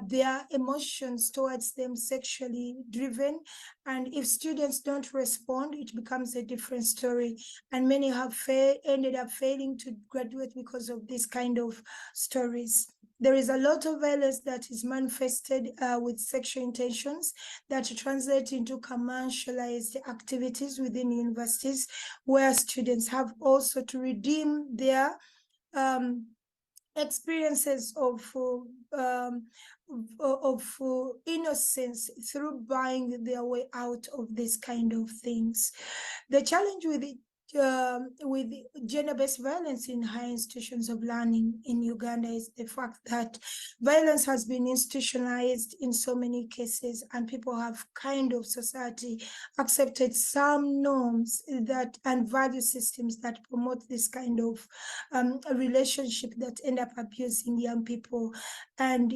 Speaker 7: their emotions towards them sexually driven. And if students don't respond, it becomes a different story. And many have ended up failing to graduate because of this kind of stories. There is a lot of violence that is manifested with sexual intentions that translate into commercialized activities within universities, where students have also to redeem their experiences of innocence through buying their way out of this kind of things. The challenge with gender-based violence in higher institutions of learning in Uganda is the fact that violence has been institutionalized in so many cases, and people have kind of society accepted some norms that and value systems that promote this kind of relationship that end up abusing young people and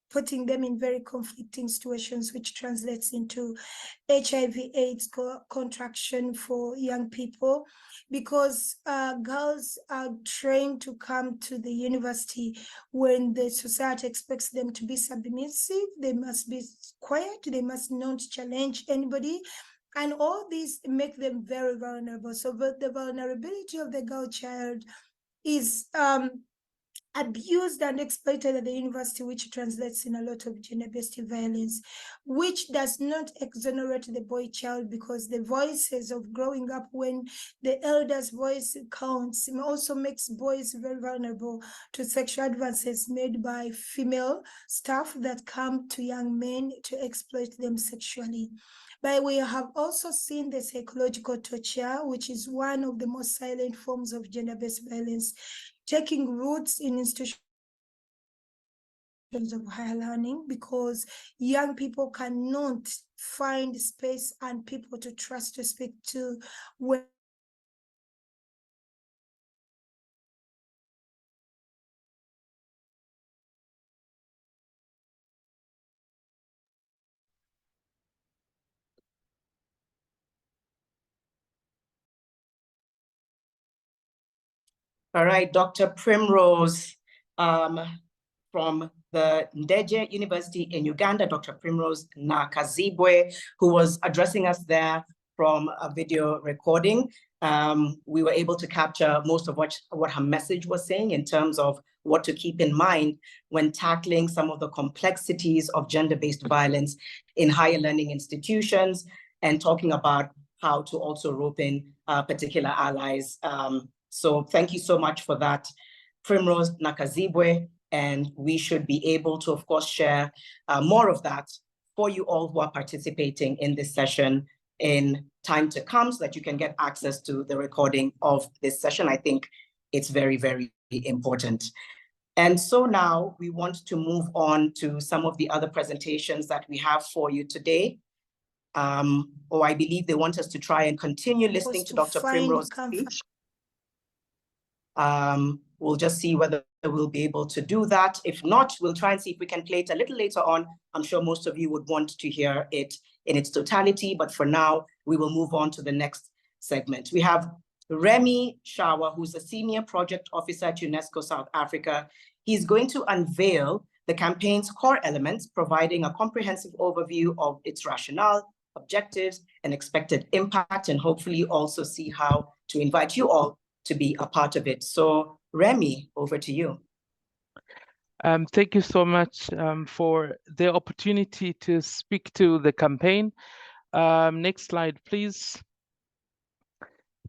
Speaker 7: putting them in very conflicting situations, which translates into HIV/AIDS contraction for young people, because girls are trained to come to the university when the society expects them to be submissive. They must be quiet. They must not challenge anybody. And all these make them very vulnerable. So the vulnerability of the girl child is abused and exploited at the university, which translates in a lot of gender-based violence, which does not exonerate the boy child, because the voices of growing up when the elder's voice counts also makes boys very vulnerable to sexual advances made by female staff that come to young men to exploit them sexually. But we have also seen the psychological torture, which is one of the most silent forms of gender-based violence, taking roots in institutions of higher learning, because young people cannot find space and people to trust to speak to when
Speaker 1: All right, Dr. Primrose from the Ndeje University in Uganda, Dr. Primrose Nakazibwe, who was addressing us there from a video recording. We were able to capture most of what her message was saying in terms of what to keep in mind when tackling some of the complexities of gender-based violence in higher learning institutions, and talking about how to also rope in particular allies. So thank you so much for that, Primrose Nakazibwe, and we should be able to, of course, share more of that for you all who are participating in this session in time to come, so that you can get access to the recording of this session. I think it's very, very important. And so now we want to move on to some of the other presentations that we have for you today. Or I believe they want us to try and continue listening to Dr. Primrose's speech. We'll just see whether we'll be able to do that. If not, we'll try and see if we can play it a little later on. I'm sure most of you would want to hear it in its totality, but for now, we will move on to the next segment. We have Remmy Shawa, who's a senior project officer at UNESCO South Africa. He's going to unveil the campaign's core elements, providing a comprehensive overview of its rationale, objectives, and expected impact, and hopefully also see how to invite you all to be a part of it. So Remmy, over to you.
Speaker 8: Thank you so much for the opportunity to speak to the campaign. Next slide, please.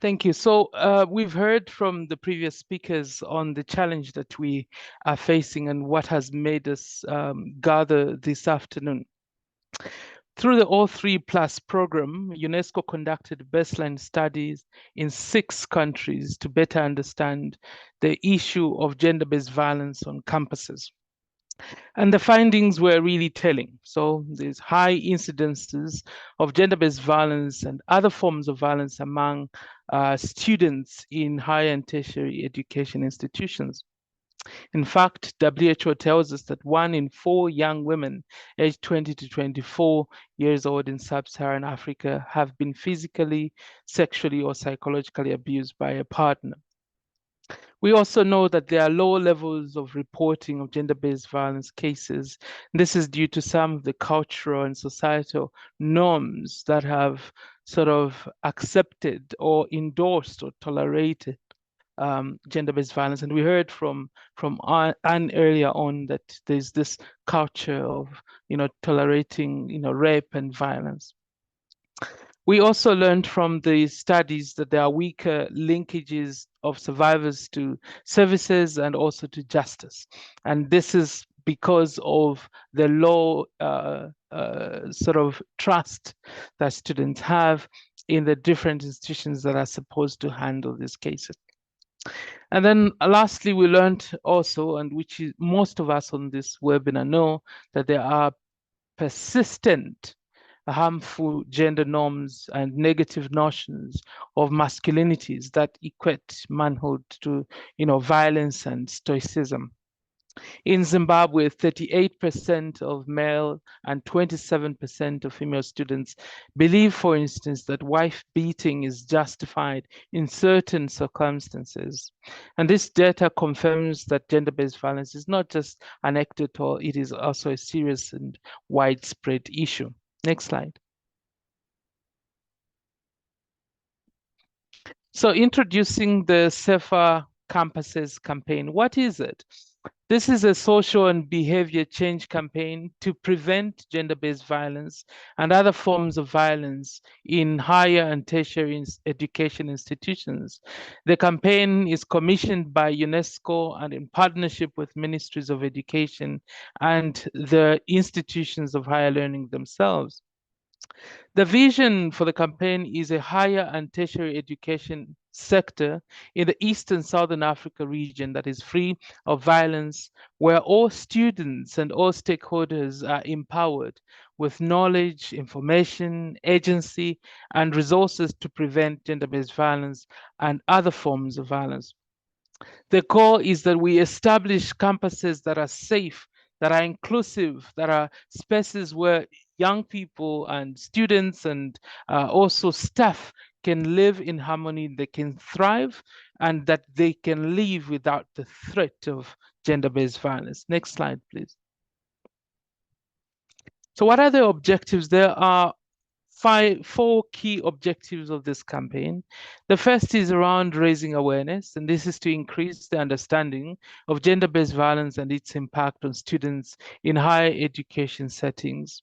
Speaker 8: Thank you. So we've heard from the previous speakers on the challenge that we are facing and what has made us gather this afternoon. Through the O3+ program, UNESCO conducted baseline studies in 6 countries to better understand the issue of gender-based violence on campuses. And the findings were really telling. So there's high incidences of gender-based violence and other forms of violence among students in higher and tertiary education institutions. In fact, WHO tells us that 1 in 4 young women aged 20 to 24 years old in sub-Saharan Africa have been physically, sexually, or psychologically abused by a partner. We also know that there are low levels of reporting of gender-based violence cases. This is due to some of the cultural and societal norms that have sort of accepted or endorsed or tolerated gender-based violence. And we heard from Anne earlier on that there's this culture of, tolerating, rape and violence. We also learned from the studies that there are weaker linkages of survivors to services and also to justice. And this is because of the low sort of trust that students have in the different institutions that are supposed to handle these cases. And then lastly, we learned also, and which is most of us on this webinar know, that there are persistent harmful gender norms and negative notions of masculinities that equate manhood to, violence and stoicism. In Zimbabwe, 38% of male and 27% of female students believe, for instance, that wife beating is justified in certain circumstances. And this data confirms that gender-based violence is not just anecdotal, it is also a serious and widespread issue. Next slide. So introducing the Safer Campuses campaign, what is it? This is a social and behavior change campaign to prevent gender-based violence and other forms of violence in higher and tertiary education institutions. The campaign is commissioned by UNESCO and in partnership with ministries of education and the institutions of higher learning themselves. The vision for the campaign is a higher and tertiary education sector in the Eastern Southern Africa region that is free of violence, where all students and all stakeholders are empowered with knowledge, information, agency, and resources to prevent gender-based violence and other forms of violence. The goal is that we establish campuses that are safe, that are inclusive, that are spaces where young people and students and also staff can live in harmony, they can thrive, and that they can live without the threat of gender-based violence. Next slide, please. So what are the objectives? There are four key objectives of this campaign. The first is around raising awareness, and this is to increase the understanding of gender-based violence and its impact on students in higher education settings.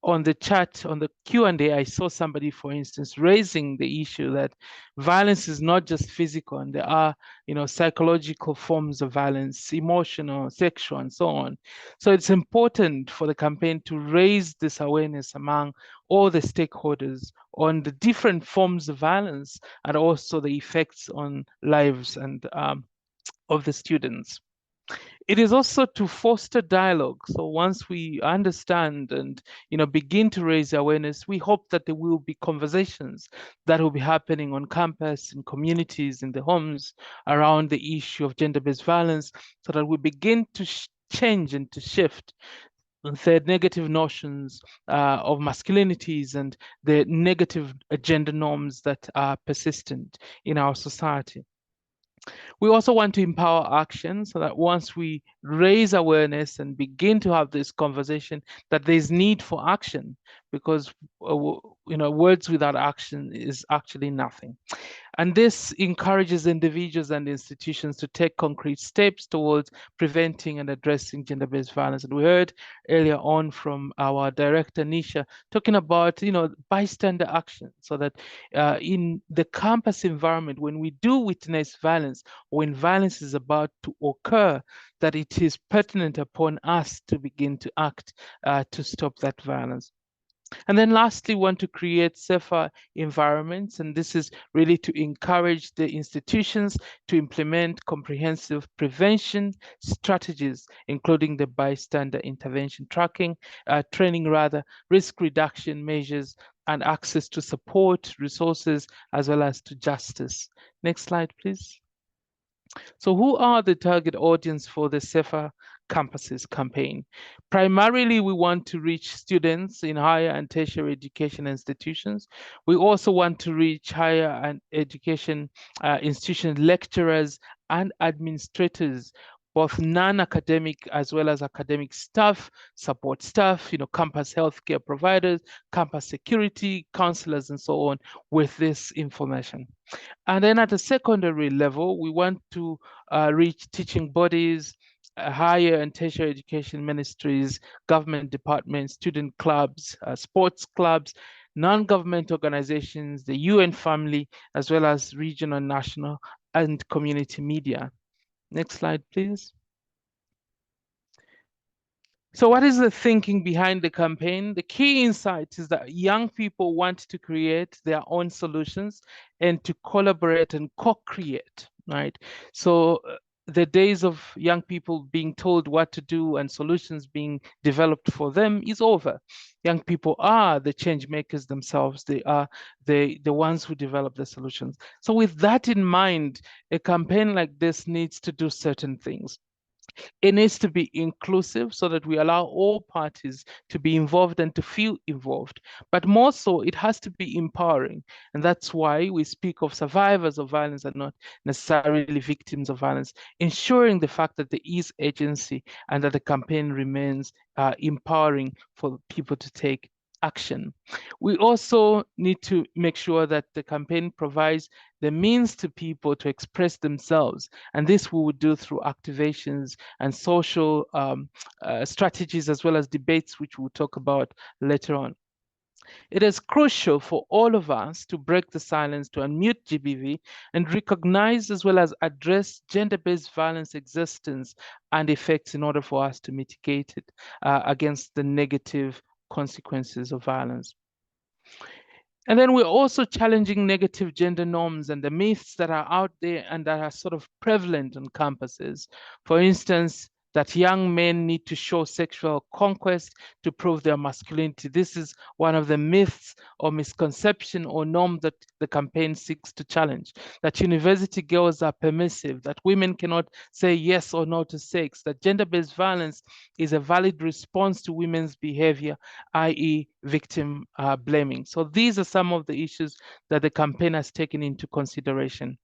Speaker 8: On the chat, on the Q&A, I saw somebody, for instance, raising the issue that violence is not just physical, and there are, psychological forms of violence, emotional, sexual, and so on. So it's important for the campaign to raise this awareness among all the stakeholders on the different forms of violence and also the effects on lives and of the students. It is also to foster dialogue. So once we understand and begin to raise awareness, we hope that there will be conversations that will be happening on campus, in communities, in the homes around the issue of gender-based violence, so that we begin to change and to shift the negative notions of masculinities and the negative gender norms that are persistent in our society. We also want to empower action so that once we raise awareness and begin to have this conversation, that there's need for action, because words without action is actually nothing. And this encourages individuals and institutions to take concrete steps towards preventing and addressing gender-based violence. And we heard earlier on from our director, Nisha, talking about, bystander action, so that in the campus environment, when we do witness violence, when violence is about to occur, that it is pertinent upon us to begin to act to stop that violence. And then lastly, we want to create safer environments. And this is really to encourage the institutions to implement comprehensive prevention strategies, including the bystander intervention tracking, training rather, risk reduction measures, and access to support, resources, as well as to justice. Next slide, please. So who are the target audience for the Safer Campuses campaign? Primarily, we want to reach students in higher and tertiary education institutions. We also want to reach higher and education institution lecturers and administrators, both non-academic as well as academic staff, support staff, campus healthcare providers, campus security, counselors, and so on with this information. And then at the secondary level, we want to reach teaching bodies, higher and tertiary education ministries, government departments, student clubs, sports clubs, non-government organizations, the UN family, as well as regional, national, and community media. Next slide, please. So what is the thinking behind the campaign? The key insight is that young people want to create their own solutions and to collaborate and co-create, right? So the days of young people being told what to do and solutions being developed for them is over. Young people are the change makers themselves. They are the ones who develop the solutions. So with that in mind, a campaign like this needs to do certain things. It needs to be inclusive so that we allow all parties to be involved and to feel involved. But more so, it has to be empowering. And that's why we speak of survivors of violence and not necessarily victims of violence, ensuring the fact that there is agency and that the campaign remains empowering for people to take action. We also need to make sure that the campaign provides the means to people to express themselves. And this we would do through activations and social strategies, as well as debates, which we'll talk about later on. It is crucial for all of us to break the silence, to unmute GBV, and recognize as well as address gender-based violence existence and effects in order for us to mitigate it against the negative consequences of violence. And then we're also challenging negative gender norms and the myths that are out there and that are sort of prevalent on campuses. For instance, that young men need to show sexual conquest to prove their masculinity. This is one of the myths or misconception or norm that the campaign seeks to challenge. That university girls are permissive, that women cannot say yes or no to sex, that gender-based violence is a valid response to women's behavior, i.e. victim blaming. So these are some of the issues that the campaign has taken into consideration.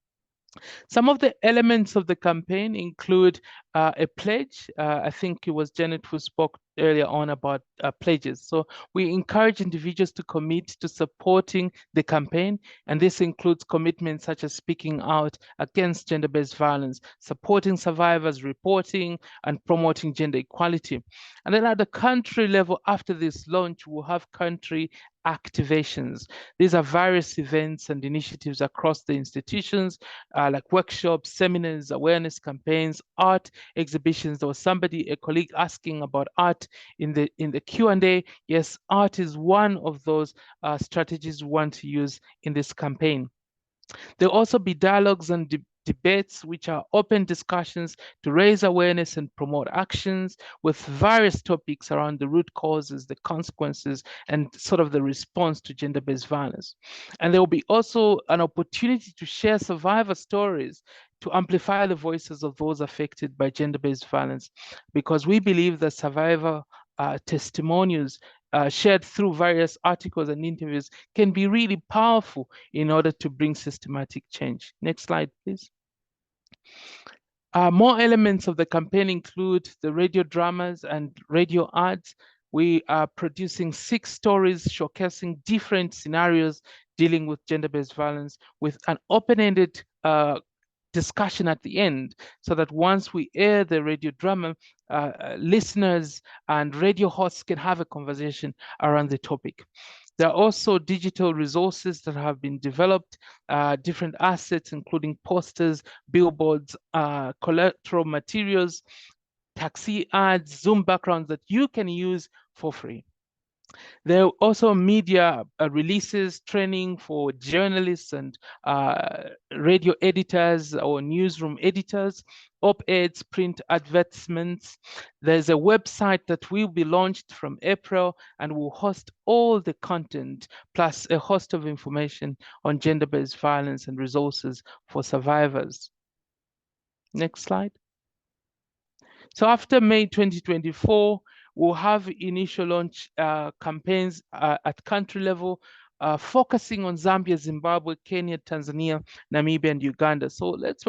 Speaker 8: Some of the elements of the campaign include a pledge. I think it was Janet who spoke earlier on about pledges. So we encourage individuals to commit to supporting the campaign, and this includes commitments such as speaking out against gender-based violence, supporting survivors, reporting, and promoting gender equality. And then at the country level, after this launch, we'll have country activations. These are various events and initiatives across the institutions, like workshops, seminars, awareness campaigns, art exhibitions. There was somebody, a colleague, asking about art in the Q&A. Yes, art is one of those strategies we want to use in this campaign. There'll also be dialogues and debates, which are open discussions to raise awareness and promote actions with various topics around the root causes, the consequences, and sort of the response to gender-based violence. And there will be also an opportunity to share survivor stories to amplify the voices of those affected by gender-based violence, because we believe that survivor testimonials shared through various articles and interviews can be really powerful in order to bring systematic change. Next slide, please. More elements of the campaign include the radio dramas and radio ads. We are producing 6 stories showcasing different scenarios dealing with gender-based violence with an open-ended discussion at the end, so that once we air the radio drama, listeners and radio hosts can have a conversation around the topic. There are also digital resources that have been developed, different assets, including posters, billboards, collateral materials, taxi ads, Zoom backgrounds that you can use for free. There are also media releases, training for journalists and radio editors or newsroom editors, op-eds, print advertisements. There's a website that will be launched from April and will host all the content, plus a host of information on gender-based violence and resources for survivors. Next slide. So after May 2024, we'll have initial launch campaigns at country level, focusing on Zambia, Zimbabwe, Kenya, Tanzania, Namibia, and Uganda. So let's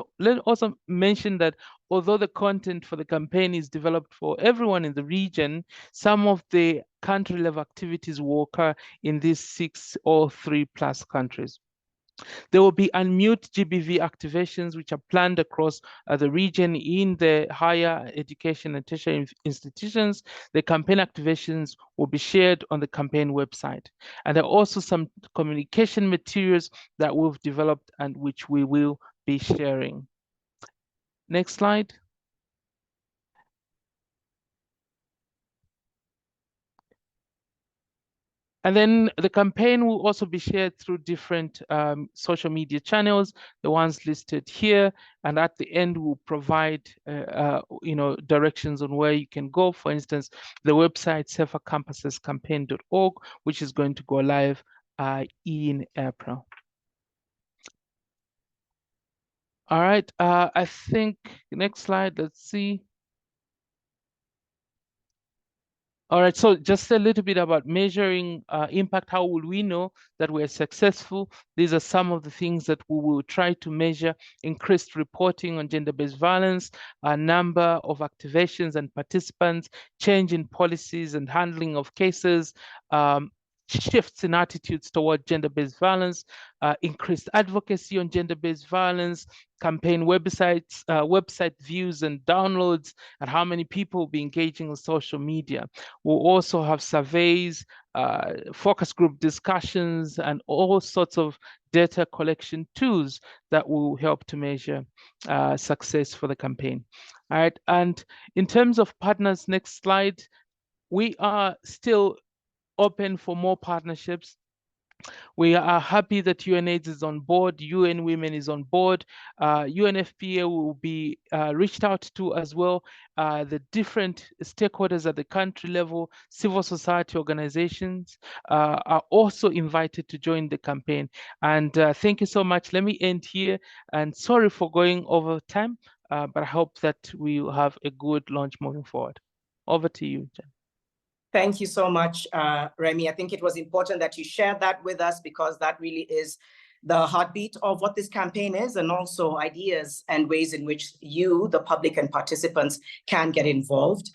Speaker 8: also mention that although the content for the campaign is developed for everyone in the region, some of the country level activities will occur in these 6 or 3+ countries. There will be unmute GBV activations, which are planned across the region in the higher education and tertiary institutions. The campaign activations will be shared on the campaign website. And there are also some communication materials that we've developed and which we will be sharing. Next slide. And then the campaign will also be shared through different social media channels, the ones listed here. And at the end, we'll provide directions on where you can go. For instance, the website safercampusescampaign.org, which is going to go live in April. All right, I think next slide, let's see. All right, so just a little bit about measuring impact. How will we know that we're successful? These are some of the things that we will try to measure: increased reporting on gender-based violence, a number of activations and participants, change in policies and handling of cases, shifts in attitudes toward gender-based violence, increased advocacy on gender-based violence, campaign websites, website views and downloads, and how many people will be engaging on social media. We'll also have surveys, focus group discussions, and all sorts of data collection tools that will help to measure success for the campaign. All right, and in terms of partners, next slide, we are still open for more partnerships. We are happy that UNAIDS is on board, UN Women is on board, UNFPA will be reached out to as well. The different stakeholders at the country level, civil society organizations are also invited to join the campaign. And thank you so much. Let me end here, and sorry for going over time, but I hope that we will have a good launch moving forward. Over to you, Jen.
Speaker 1: Thank you so much, Remy. I think it was important that you shared that with us, because that really is the heartbeat of what this campaign is, and also ideas and ways in which you, the public and participants, can get involved.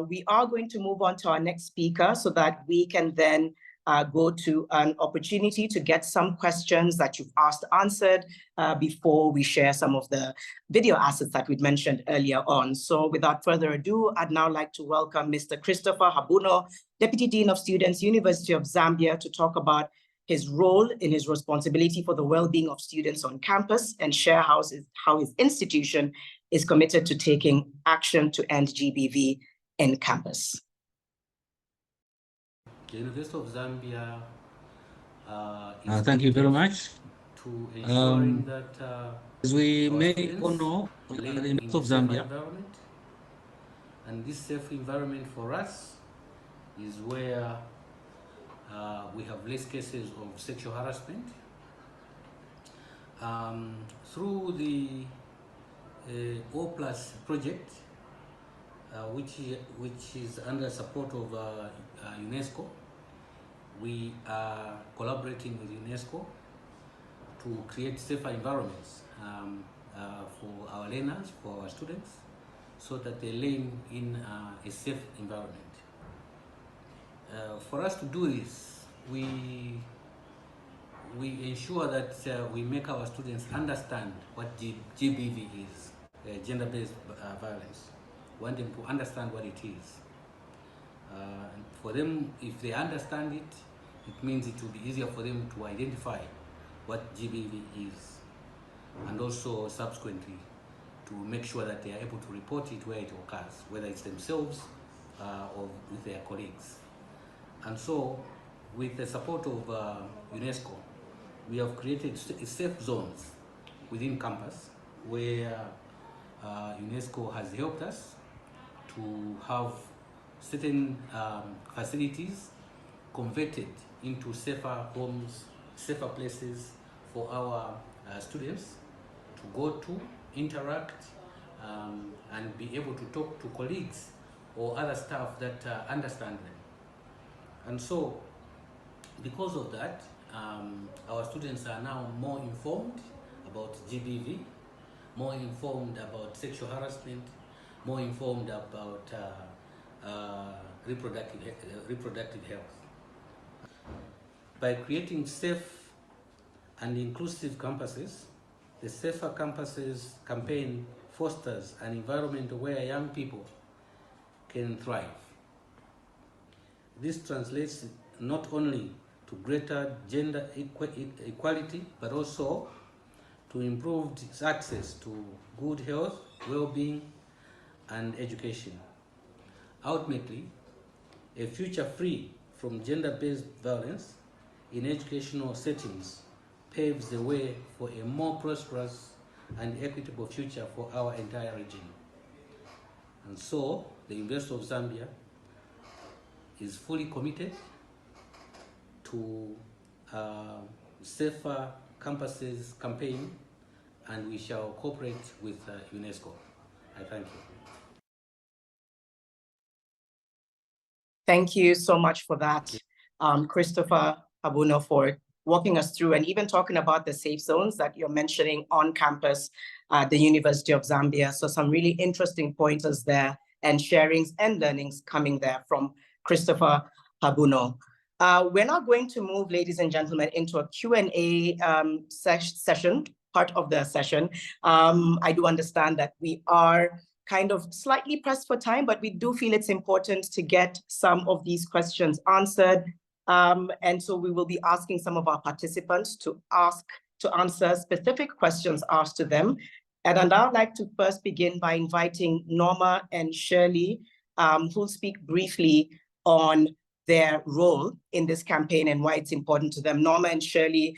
Speaker 1: We are going to move on to our next speaker so that we can then go to an opportunity to get some questions that you've asked answered before we share some of the video assets that we'd mentioned earlier on. So without further ado, I'd now like to welcome Mr. Christopher Habuno, Deputy Dean of Students, University of Zambia, to talk about his role in his responsibility for the well-being of students on campus, and share how his institution is committed to taking action to end GBV in campus.
Speaker 9: The University of Zambia
Speaker 10: thank you very much.
Speaker 9: To ensuring that
Speaker 10: as we may all know, the
Speaker 9: live
Speaker 10: University
Speaker 9: in
Speaker 10: of
Speaker 9: a safe
Speaker 10: Zambia,
Speaker 9: environment, and this safe environment for us is where we have less cases of sexual harassment. Through the O+ project, which is under support of UNESCO, we are collaborating with UNESCO to create safer environments for our learners, for our students, so that they learn in a safe environment. For us to do this, we ensure that we make our students understand what GBV is, gender-based violence. We want them to understand what it is. And for them, if they understand it, it means it will be easier for them to identify what GBV is, and also subsequently to make sure that they are able to report it where it occurs, whether it's themselves or with their colleagues. And so, with the support of UNESCO, we have created safe zones within campus where UNESCO has helped us to have certain facilities converted into safer homes, safer places for our students to go to, interact, and be able to talk to colleagues or other staff that understand them. And so, because of that, our students are now more informed about GBV, more informed about sexual harassment, more informed about reproductive health. By creating safe and inclusive campuses, the Safer Campuses campaign fosters an environment where young people can thrive. This translates not only to greater gender equality, but also to improved access to good health, well-being, and education. Ultimately, a future free from gender-based violence in educational settings paves the way for a more prosperous and equitable future for our entire region. And so, the University of Zambia is fully committed to Safer Campuses campaign, and we shall cooperate with UNESCO. I thank you.
Speaker 1: Thank you so much for that, Christopher Habuno, for walking us through and even talking about the safe zones that you're mentioning on campus at the University of Zambia. So some really interesting pointers there, and sharings and learnings coming there from Christopher Habuno. We're now going to move, ladies and gentlemen, into a Q&A session, part of the session. I do understand that we are kind of slightly pressed for time, but we do feel it's important to get some of these questions answered. And so we will be asking some of our participants to answer specific questions asked to them. And I'd now like to first begin by inviting Norma and Shirley, who'll speak briefly on their role in this campaign and why it's important to them. Norma and Shirley,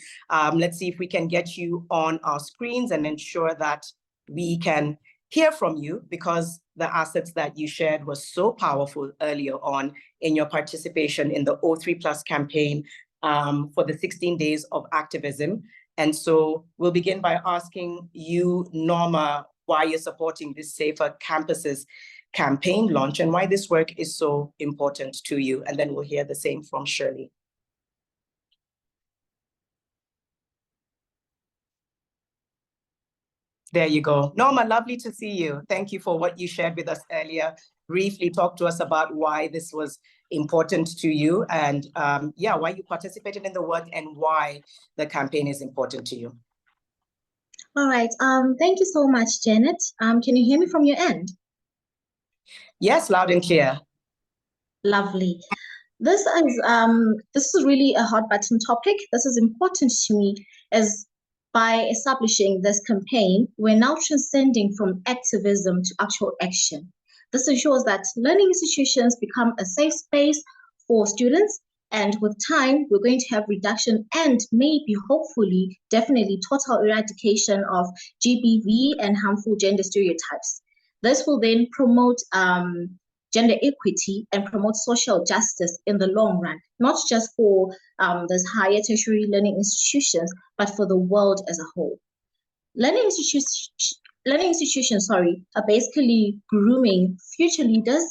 Speaker 1: let's see if we can get you on our screens and ensure that we can hear from you, because the assets that you shared were so powerful earlier on in your participation in the O3+ campaign for the 16 days of activism. And so we'll begin by asking you, Norma, why you're supporting this Safer Campuses campaign launch and why this work is so important to you. And then we'll hear the same from Shirley. There you go. Norma, lovely to see you. Thank you for what you shared with us earlier. Briefly talk to us about why this was important to you and why you participated in the work and why the campaign is important to you.
Speaker 11: All right. Thank you so much, Janet. Can you hear me from your end?
Speaker 1: Yes, loud and clear.
Speaker 11: Lovely. This is really a hot button topic. This is important to me, as by establishing this campaign, we're now transcending from activism to actual action. This ensures that learning institutions become a safe space for students, and with time, we're going to have reduction and maybe, hopefully, definitely total eradication of GBV and harmful gender stereotypes. This will then promote gender equity and promote social justice in the long run, not just for those higher tertiary learning institutions, but for the world as a whole. Learning institutions, are basically grooming future leaders,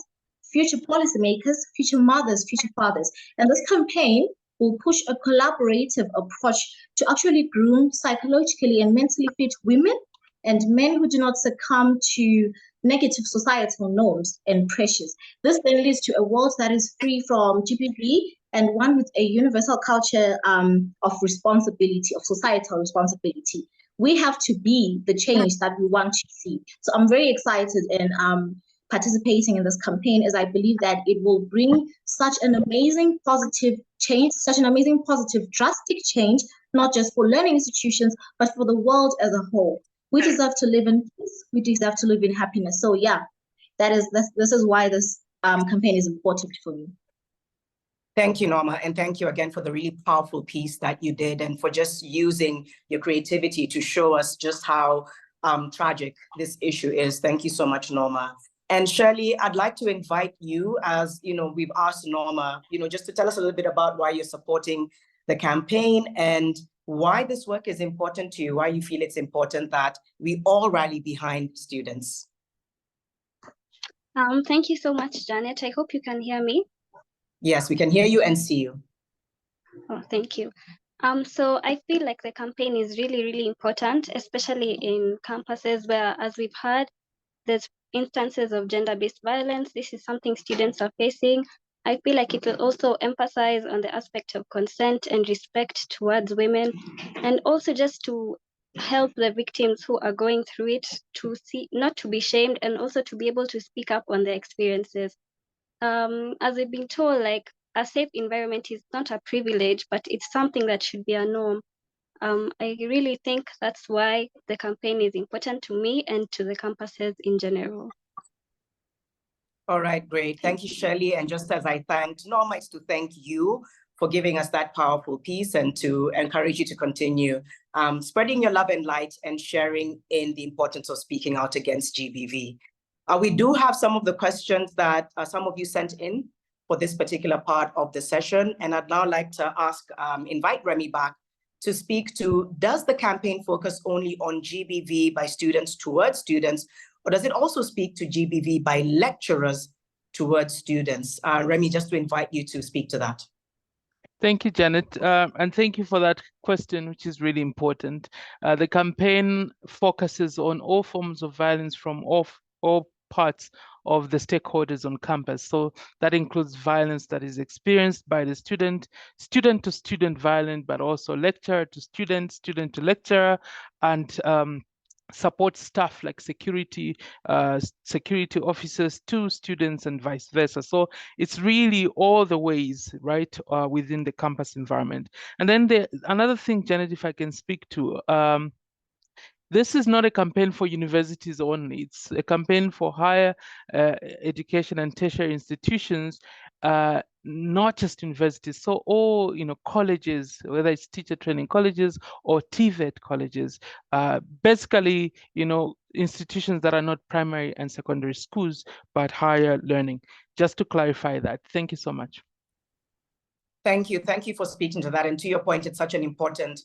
Speaker 11: future policymakers, future mothers, future fathers. And this campaign will push a collaborative approach to actually groom psychologically and mentally fit women and men who do not succumb to negative societal norms and pressures. This then leads to a world that is free from GBV and one with a universal culture of responsibility, of societal responsibility. We have to be the change that we want to see. So I'm very excited in participating in this campaign, as I believe that it will bring such an amazing positive change, such an amazing positive drastic change, not just for learning institutions, but for the world as a whole. We deserve to live in peace. We deserve to live in happiness. So yeah, this is why this campaign is important for me.
Speaker 1: Thank you, Norma, and thank you again for the really powerful piece that you did and for just using your creativity to show us just how tragic this issue is. Thank you so much, Norma. And Shirley, I'd like to invite you, as we've asked Norma, just to tell us a little bit about why you're supporting the campaign and why this work is important to you, why you feel it's important that we all rally behind students.
Speaker 5: Thank you so much, Janet. I hope you can hear me.
Speaker 1: Yes, we can hear you and see you.
Speaker 5: Oh, thank you. So I feel like the campaign is really, really important, especially in campuses where, as we've heard, there's instances of gender-based violence. This is something students are facing. I feel like it will also emphasize on the aspect of consent and respect towards women, and also just to help the victims who are going through it to see, not to be shamed, and also to be able to speak up on their experiences. As I've been told, like, a safe environment is not a privilege, but it's something that should be a norm. I really think that's why the campaign is important to me and to the campuses in general.
Speaker 1: All right, great. Thank you, Shirley. And just as I thanked Norma, it's to thank you for giving us that powerful piece and to encourage you to continue spreading your love and light and sharing in the importance of speaking out against GBV. We do have some of the questions that some of you sent in for this particular part of the session. And I'd now like to invite Remmy back to speak to, does the campaign focus only on GBV by students towards students, or does it also speak to GBV by lecturers towards students? Remmy, just to invite you to speak to that.
Speaker 8: Thank you, Janet, and thank you for that question, which is really important. The campaign focuses on all forms of violence from all parts of the stakeholders on campus. So that includes violence that is experienced by the student, student to student violence, but also lecturer to student, student to lecturer, and support staff like security officers to students and vice versa. So it's really all the ways, right, within the campus environment. And then another thing, Janet, if I can speak to, this is not a campaign for universities only. It's a campaign for higher education and tertiary institutions, not just universities. So all, colleges, whether it's teacher training colleges or TVET colleges, basically, institutions that are not primary and secondary schools, but higher learning. Just to clarify that. Thank you so much.
Speaker 1: Thank you. Thank you for speaking to that. And to your point, it's such an important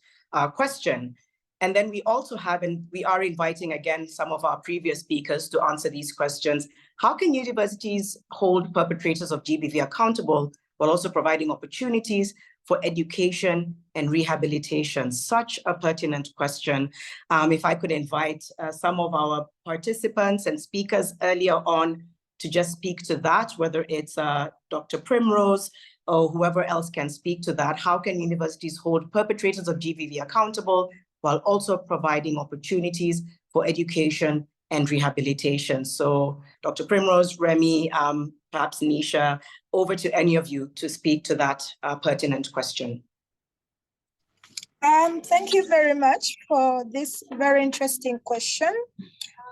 Speaker 1: question. And then we also have, and we are inviting again some of our previous speakers to answer these questions. How can universities hold perpetrators of GBV accountable while also providing opportunities for education and rehabilitation? Such a pertinent question. If I could invite some of our participants and speakers earlier on to just speak to that, whether it's Dr. Primrose or whoever else can speak to that. How can universities hold perpetrators of GBV accountable while also providing opportunities for education and rehabilitation? So Dr. Primrose, Remy, perhaps Nisha, over to any of you to speak to that pertinent question.
Speaker 7: Thank you very much for this very interesting question.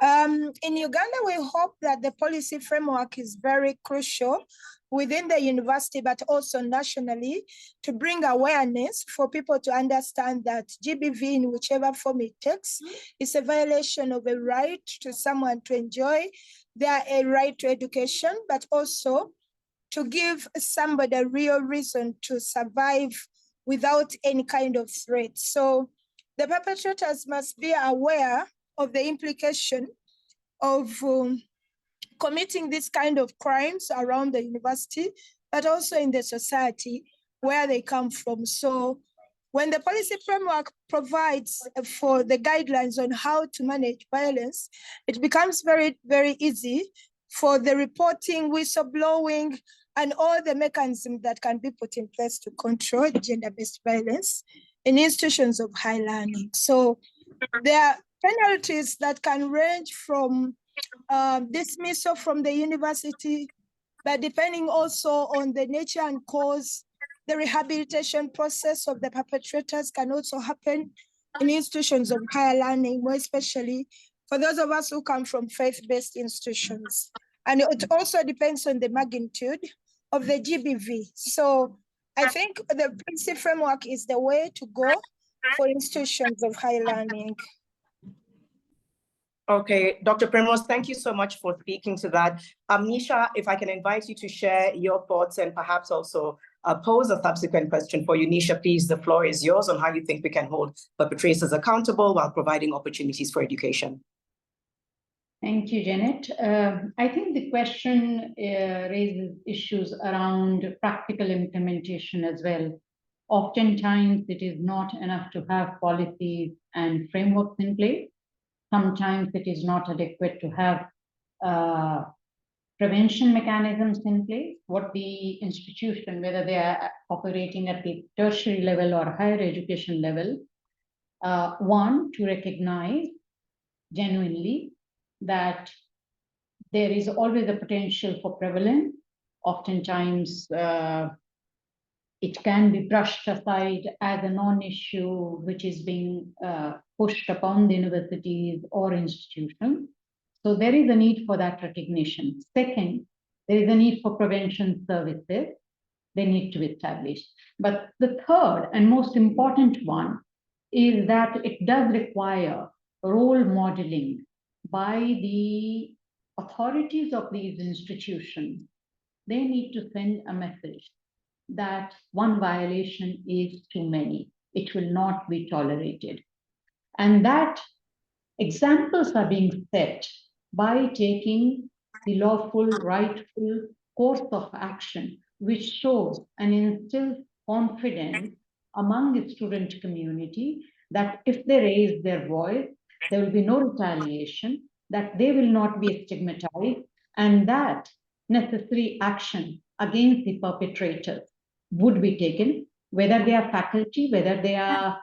Speaker 7: In Uganda, we hope that the policy framework is very crucial within the university, but also nationally, to bring awareness for people to understand that GBV, in whichever form it takes, is a violation of a right to someone to enjoy a right to education, but also to give somebody a real reason to survive without any kind of threat. So the perpetrators must be aware of the implication of committing this kind of crimes around the university, but also in the society where they come from. So when the policy framework provides for the guidelines on how to manage violence, it becomes very, very easy for the reporting, whistleblowing, and all the mechanisms that can be put in place to control gender-based violence in institutions of higher learning. So there are penalties that can range from dismissal from the university, but depending also on the nature and cause, the rehabilitation process of the perpetrators can also happen in institutions of higher learning, more especially for those of us who come from faith-based institutions. And it also depends on the magnitude of the GBV. So I think the policy framework is the way to go for institutions of higher learning.
Speaker 1: Okay, Dr. Primrose, thank you so much for speaking to that. Nisha, if I can invite you to share your thoughts and perhaps also pose a subsequent question for you. Nisha, please, the floor is yours on how you think we can hold perpetrators accountable while providing opportunities for education.
Speaker 2: Thank you, Janet. I think the question raises issues around practical implementation as well. Oftentimes, it is not enough to have policies and frameworks in place. Sometimes it is not adequate to have prevention mechanisms in place. What the institution, whether they are operating at the tertiary level or higher education level, one, to recognize genuinely that there is always a potential for prevalence. Oftentimes, it can be brushed aside as a non-issue which is being pushed upon the universities or institutions. So there is a need for that recognition. Second, there is a need for prevention services. They need to be established. But the third and most important one is that it does require role modeling by the authorities of these institutions. They need to send a message that one violation is too many. It will not be tolerated. And that examples are being set by taking the lawful, rightful course of action, which shows and instills confidence among the student community that if they raise their voice, there will be no retaliation, that they will not be stigmatized, and that necessary action against the perpetrators would be taken, whether they are faculty, whether they are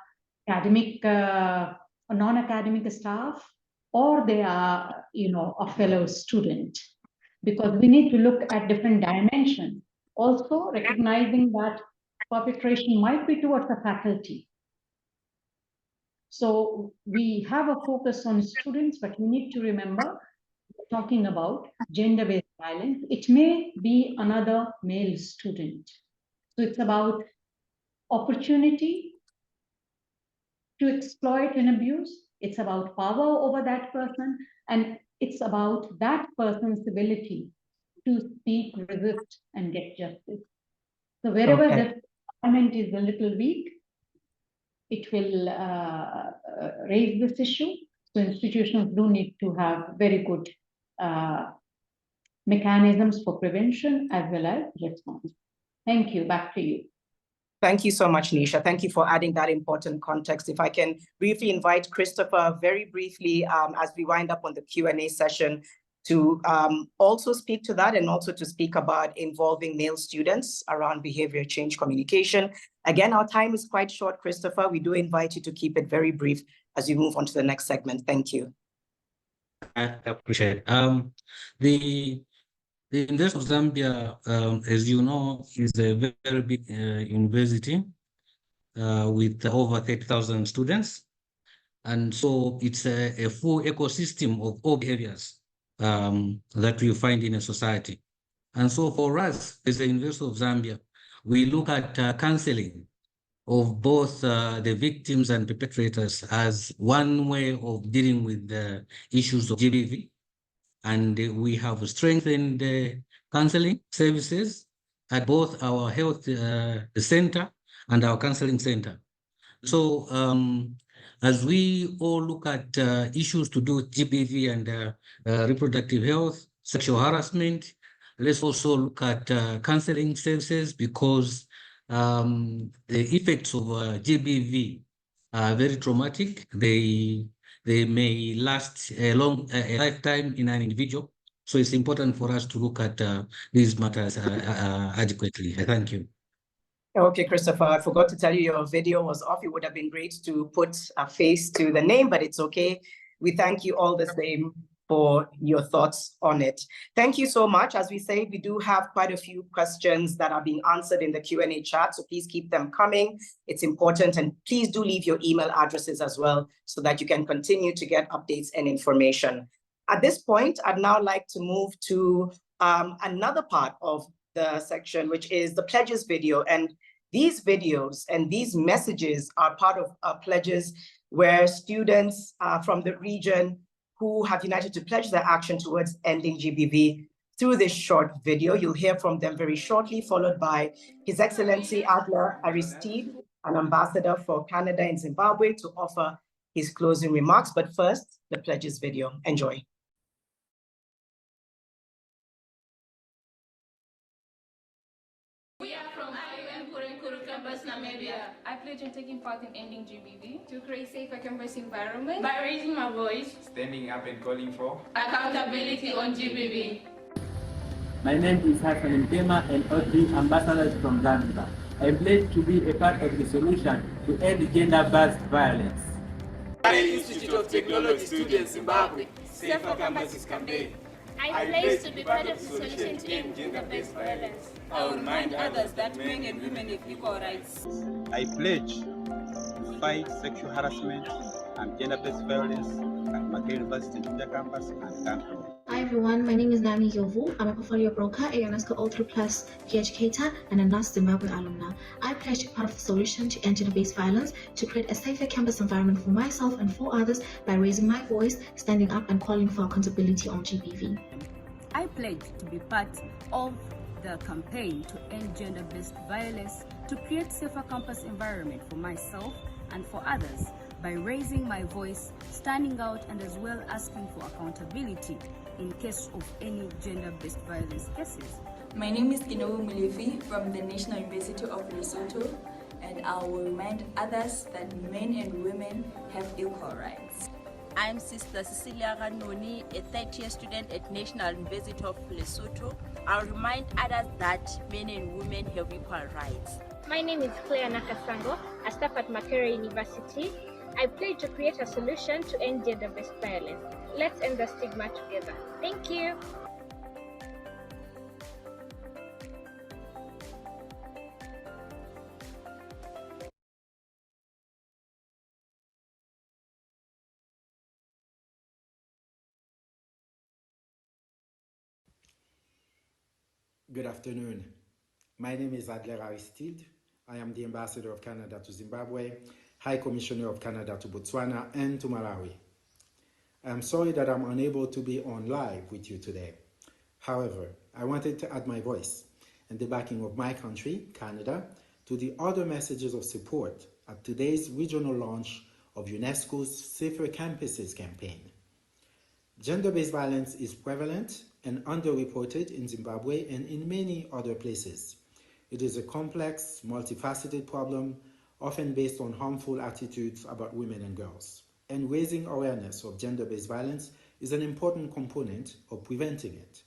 Speaker 2: academic or non-academic staff, or they are, a fellow student, because we need to look at different dimensions. Also recognizing that perpetration might be towards the faculty. So we have a focus on students, but we need to remember, talking about gender-based violence, it may be another male student. So it's about opportunity to exploit and abuse. It's about power over that person, and it's about that person's ability to speak, resist, and get justice. So wherever the government is a little weak, it will raise this issue. So institutions do need to have very good mechanisms for prevention as well as response. Thank you. Back to you.
Speaker 1: Thank you so much, Nisha. Thank you for adding that important context. If I can briefly invite Christopher very briefly as we wind up on the Q&A session to also speak to that, and also to speak about involving male students around behavior change communication. Again, our time is quite short, Christopher. We do invite you to keep it very brief as we move on to the next segment. Thank you.
Speaker 10: I appreciate it. The University of Zambia, as you know, is a very big university with over 30,000 students. And so it's a full ecosystem of all areas that we find in a society. And so for us, as the University of Zambia, we look at counseling of both the victims and perpetrators as one way of dealing with the issues of GBV. And we have strengthened the counseling services at both our health center and our counseling center. So as we all look at issues to do with GBV and reproductive health, sexual harassment, let's also look at counseling services, because the effects of GBV are very traumatic. They may last a lifetime in an individual. So it's important for us to look at these matters adequately. Thank you.
Speaker 1: Okay, Christopher, I forgot to tell you your video was off. It would have been great to put a face to the name, but it's okay. We thank you all the same for your thoughts on it. Thank you so much. As we say, we do have quite a few questions that are being answered in the Q&A chat, so please keep them coming. It's important, and please do leave your email addresses as well so that you can continue to get updates and information. At this point, I'd now like to move to another part of the section, which is the pledges video. And these videos and these messages are part of pledges where students from the region who have united to pledge their action towards ending GBV through this short video. You'll hear from them very shortly, followed by His Excellency Adler Aristide, an ambassador for Canada in Zimbabwe, to offer his closing remarks. But first, the pledges video. Enjoy.
Speaker 12: I pledge on taking part in ending GBV, to create a safer campus environment by raising my voice,
Speaker 13: standing up and calling for
Speaker 12: accountability on GBV.
Speaker 14: My name is Hassan Mtema, and all three ambassadors from Zanzibar. I pledge to be a part of the solution to end gender-based violence.
Speaker 13: Institute of Technology Students Zimbabwe, Safer Campuses Campaign.
Speaker 15: I pledge to be part of the solution to end gender-based violence.
Speaker 12: I will remind others that men and women have equal rights.
Speaker 16: I pledge to fight sexual harassment and gender-based violence at Makerere University Junior Campus and country.
Speaker 11: Hi everyone, my name is Nami Yovu. I'm a portfolio broker, a UNESCO Ultra+ peer educator, and a NUS Zimbabwe alumna. I pledge to be part of the solution to end gender-based violence, to create a safer campus environment for myself and for others by raising my voice, standing up and calling for accountability on GBV.
Speaker 17: I pledge to be part of the campaign to end gender-based violence, to create safer campus environment for myself and for others by raising my voice, standing out, and as well asking for accountability in case of any gender-based violence cases.
Speaker 18: My name is Inua Dada from the National University of Lesotho, and I will remind others that men and women have equal rights.
Speaker 19: I'm Sister Cecilia Ranoni, a third-year student at National University of Lesotho. I'll remind others that men and women have equal rights.
Speaker 15: My name is Claire Nakasango, a staff at Makerere University. I pledge to create a solution to end gender-based violence. Let's end the stigma together. Thank you.
Speaker 20: Good afternoon. My name is Adler Aristide. I am the Ambassador of Canada to Zimbabwe, High Commissioner of Canada to Botswana and to Malawi. I'm sorry that I'm unable to be on live with you today. However, I wanted to add my voice and the backing of my country, Canada, to the other messages of support at today's regional launch of UNESCO's Safer Campuses campaign. Gender-based violence is prevalent and underreported in Zimbabwe and in many other places. It is a complex, multifaceted problem, often based on harmful attitudes about women and girls. And raising awareness of gender-based violence is an important component of preventing it.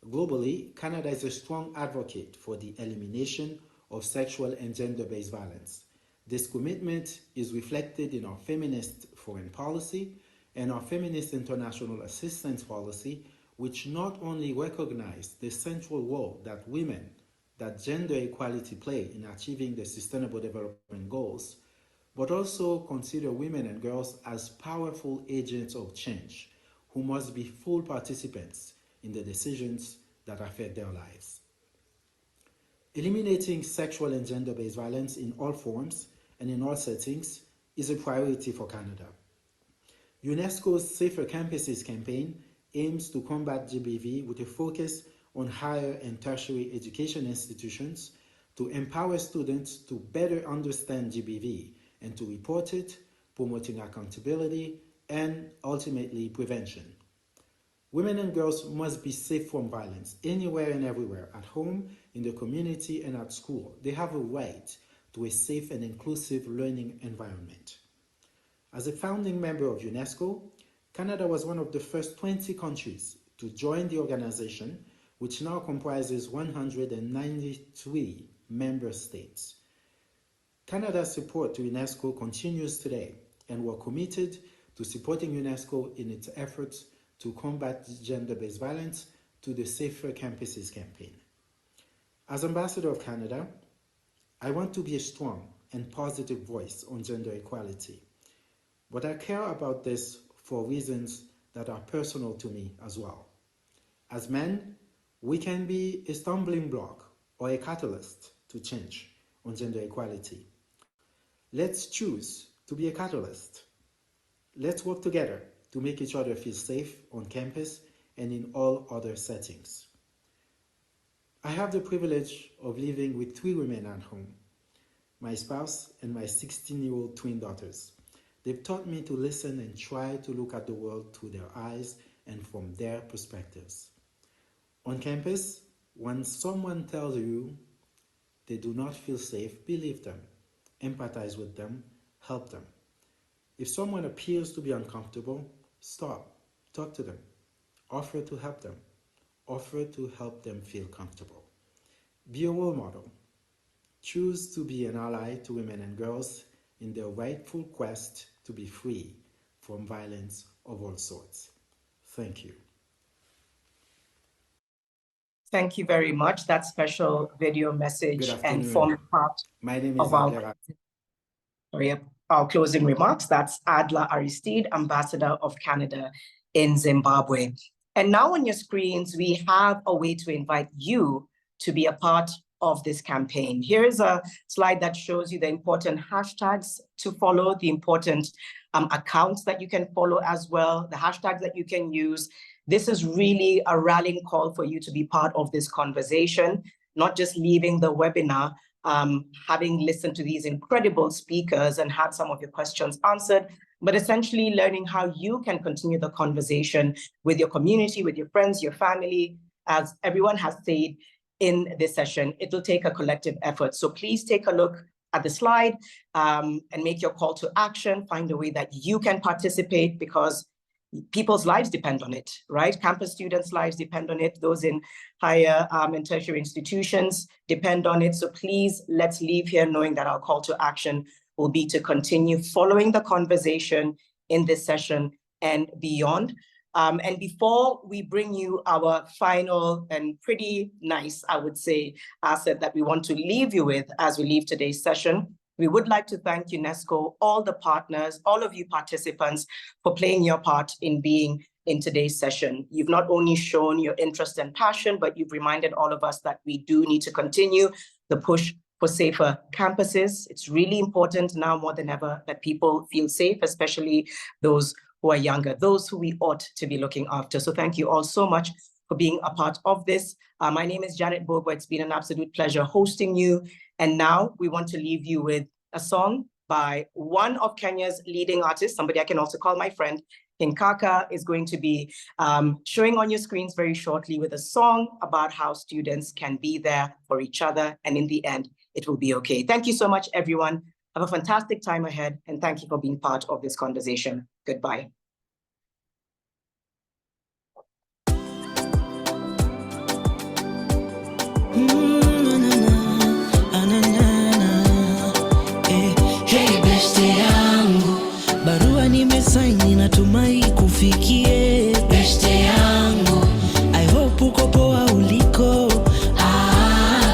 Speaker 20: Globally, Canada is a strong advocate for the elimination of sexual and gender-based violence. This commitment is reflected in our feminist foreign policy and our feminist international assistance policy, which not only recognize the central role that women, that gender equality play in achieving the Sustainable Development Goals, but also consider women and girls as powerful agents of change who must be full participants in the decisions that affect their lives. Eliminating sexual and gender-based violence in all forms and in all settings is a priority for Canada. UNESCO's Safer Campuses campaign aims to combat GBV with a focus on higher and tertiary education institutions to empower students to better understand GBV and to report it, promoting accountability and ultimately prevention. Women and girls must be safe from violence anywhere and everywhere, at home, in the community, and at school. They have a right to a safe and inclusive learning environment. As a founding member of UNESCO, Canada was one of the first 20 countries to join the organization, which now comprises 193 member states. Canada's support to UNESCO continues today, and we're committed to supporting UNESCO in its efforts to combat gender-based violence through the Safer Campuses campaign. As Ambassador of Canada, I want to be a strong and positive voice on gender equality, but I care about this for reasons that are personal to me as well. As men, we can be a stumbling block or a catalyst to change on gender equality. Let's choose to be a catalyst. Let's work together to make each other feel safe on campus and in all other settings. I have the privilege of living with 3 women at home, my spouse and my 16-year-old twin daughters. They've taught me to listen and try to look at the world through their eyes and from their perspectives. On campus, when someone tells you they do not feel safe, believe them, empathize with them, help them. If someone appears to be uncomfortable, stop, talk to them, offer to help them feel comfortable. Be a role model. Choose to be an ally to women and girls in their rightful quest to be free from violence of all sorts. Thank you.
Speaker 1: Thank you very much. That special video message and form part
Speaker 20: My name is
Speaker 1: of our closing remarks. That's Adler Aristide, Ambassador of Canada in Zimbabwe. And now on your screens, we have a way to invite you to be a part of this campaign. Here is a slide that shows you the important hashtags to follow, the important accounts that you can follow as well, the hashtags that you can use. This is really a rallying call for you to be part of this conversation, not just leaving the webinar, having listened to these incredible speakers and had some of your questions answered, but essentially learning how you can continue the conversation with your community, with your friends, your family. As everyone has said in this session, it will take a collective effort. So please take a look at the slide and make your call to action. Find a way that you can participate, because people's lives depend on it, right? Campus students' lives depend on it. Those in higher and tertiary institutions depend on it. So please, let's leave here knowing that our call to action will be to continue following the conversation in this session and beyond. And before we bring you our final and pretty nice, I would say, asset that we want to leave you with as we leave today's session, we would like to thank UNESCO, all the partners, all of you participants for playing your part in being in today's session. You've not only shown your interest and passion, but you've reminded all of us that we do need to continue the push for safer campuses. It's really important now more than ever that people feel safe, especially those who are younger, those who we ought to be looking after. So thank you all so much for being a part of this. My name is Janet Mbugua. It's been an absolute pleasure hosting you. And now we want to leave you with a song by one of Kenya's leading artists, somebody I can also call my friend. King Kaka is going to be showing on your screens very shortly with a song about how students can be there for each other. And in the end, it will be okay. Thank you so much, everyone. Have a fantastic time ahead. And thank you for being part of this conversation. Goodbye.
Speaker 21: Hey, beste yangu, barua nimesaini, natumai kufikie. Beste yangu, I hope uko poa uliko.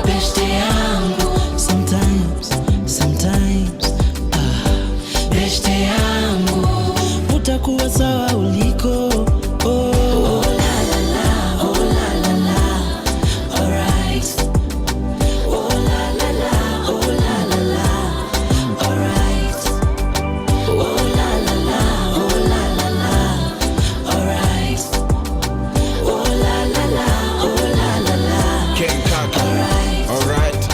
Speaker 21: Beste yangu, sometimes, beste yangu, utakuwa sawa uliko. Oh la la la, oh la la la, alright. Oh la la la, oh la la la, alright. Oh la la la, oh la la la, alright. Oh la la la, oh la la la,
Speaker 22: King Kaka, alright.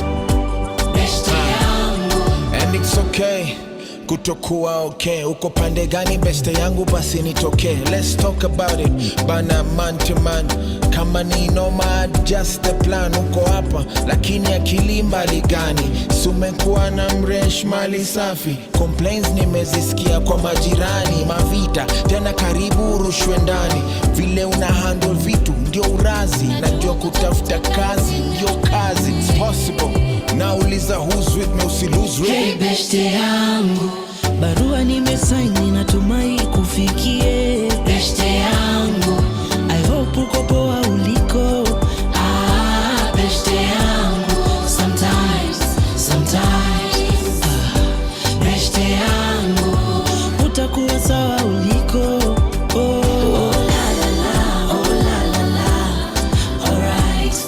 Speaker 21: beste yangu.
Speaker 22: And it's okay kutokuwa okay. Uko pande gani beste yangu, basi nitokee. Let's talk about it, bana, man to man. Kama ni noma, just the plan. Uko hapa, lakini akili mbali gani? Sumekuwa na mresh mali safi. Complaints nimezisikia kwa majirani. Mavita, tena karibu rushwe ndani. Vile una handle vitu, ndio urazi. Najua kutafuta kazi, ndio kazi. It's possible. Nauliza who's with me, usi lose rate.
Speaker 21: Hey beste yangu, barua nimesaini, natumai kufikie. Beste yangu, I hope uko poa uliko. Beste yangu, sometimes, beste yangu, utakuwa sawa uliko. Oh la la la, oh la la la, alright.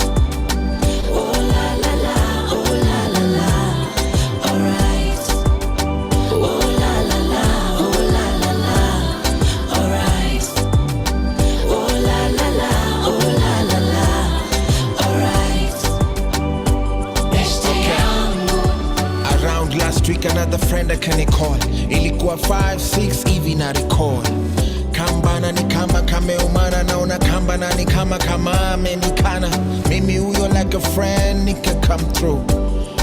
Speaker 21: Oh la la la, oh la la la, alright. Oh la la la, oh la la la, alright. Oh la la la, oh la la la, alright. Beste yangu.
Speaker 22: Around last week another friend akanicall. Ilikuwa 5-6 hivi na recall. Kambana ni kama kameumana, naona kambana ni kama amenikana. Mimi huyo like a friend nika come through.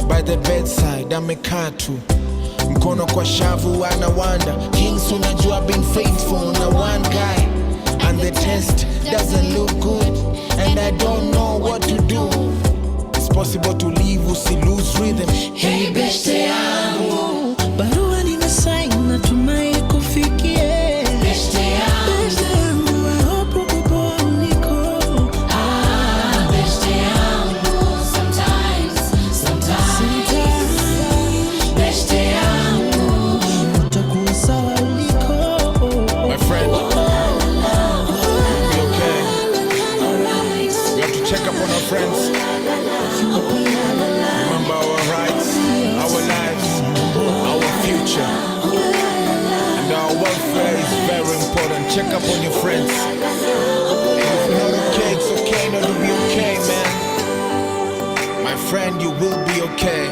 Speaker 22: By the bedside amekaa tu, mkono kwa shavu anawanda. Kings unajua been faithful na one guy, and the test doesn't look good, and I don't know what to do. It's possible to leave, usi lose rhythm.
Speaker 21: Hey beste yangu, barua nimesaini, natumai kufikie. Beste yangu, I hope uko poa uliko. Beste yangu, sometimes, beste yangu, utakuwa sawa uliko.
Speaker 22: My friend, be okay. We have to check up on our friends. Remember our rights, our lives, our future, and our welfare is very important. Check up on your friends. If you're not okay, it's okay not to be okay, man. My friend, you will be okay.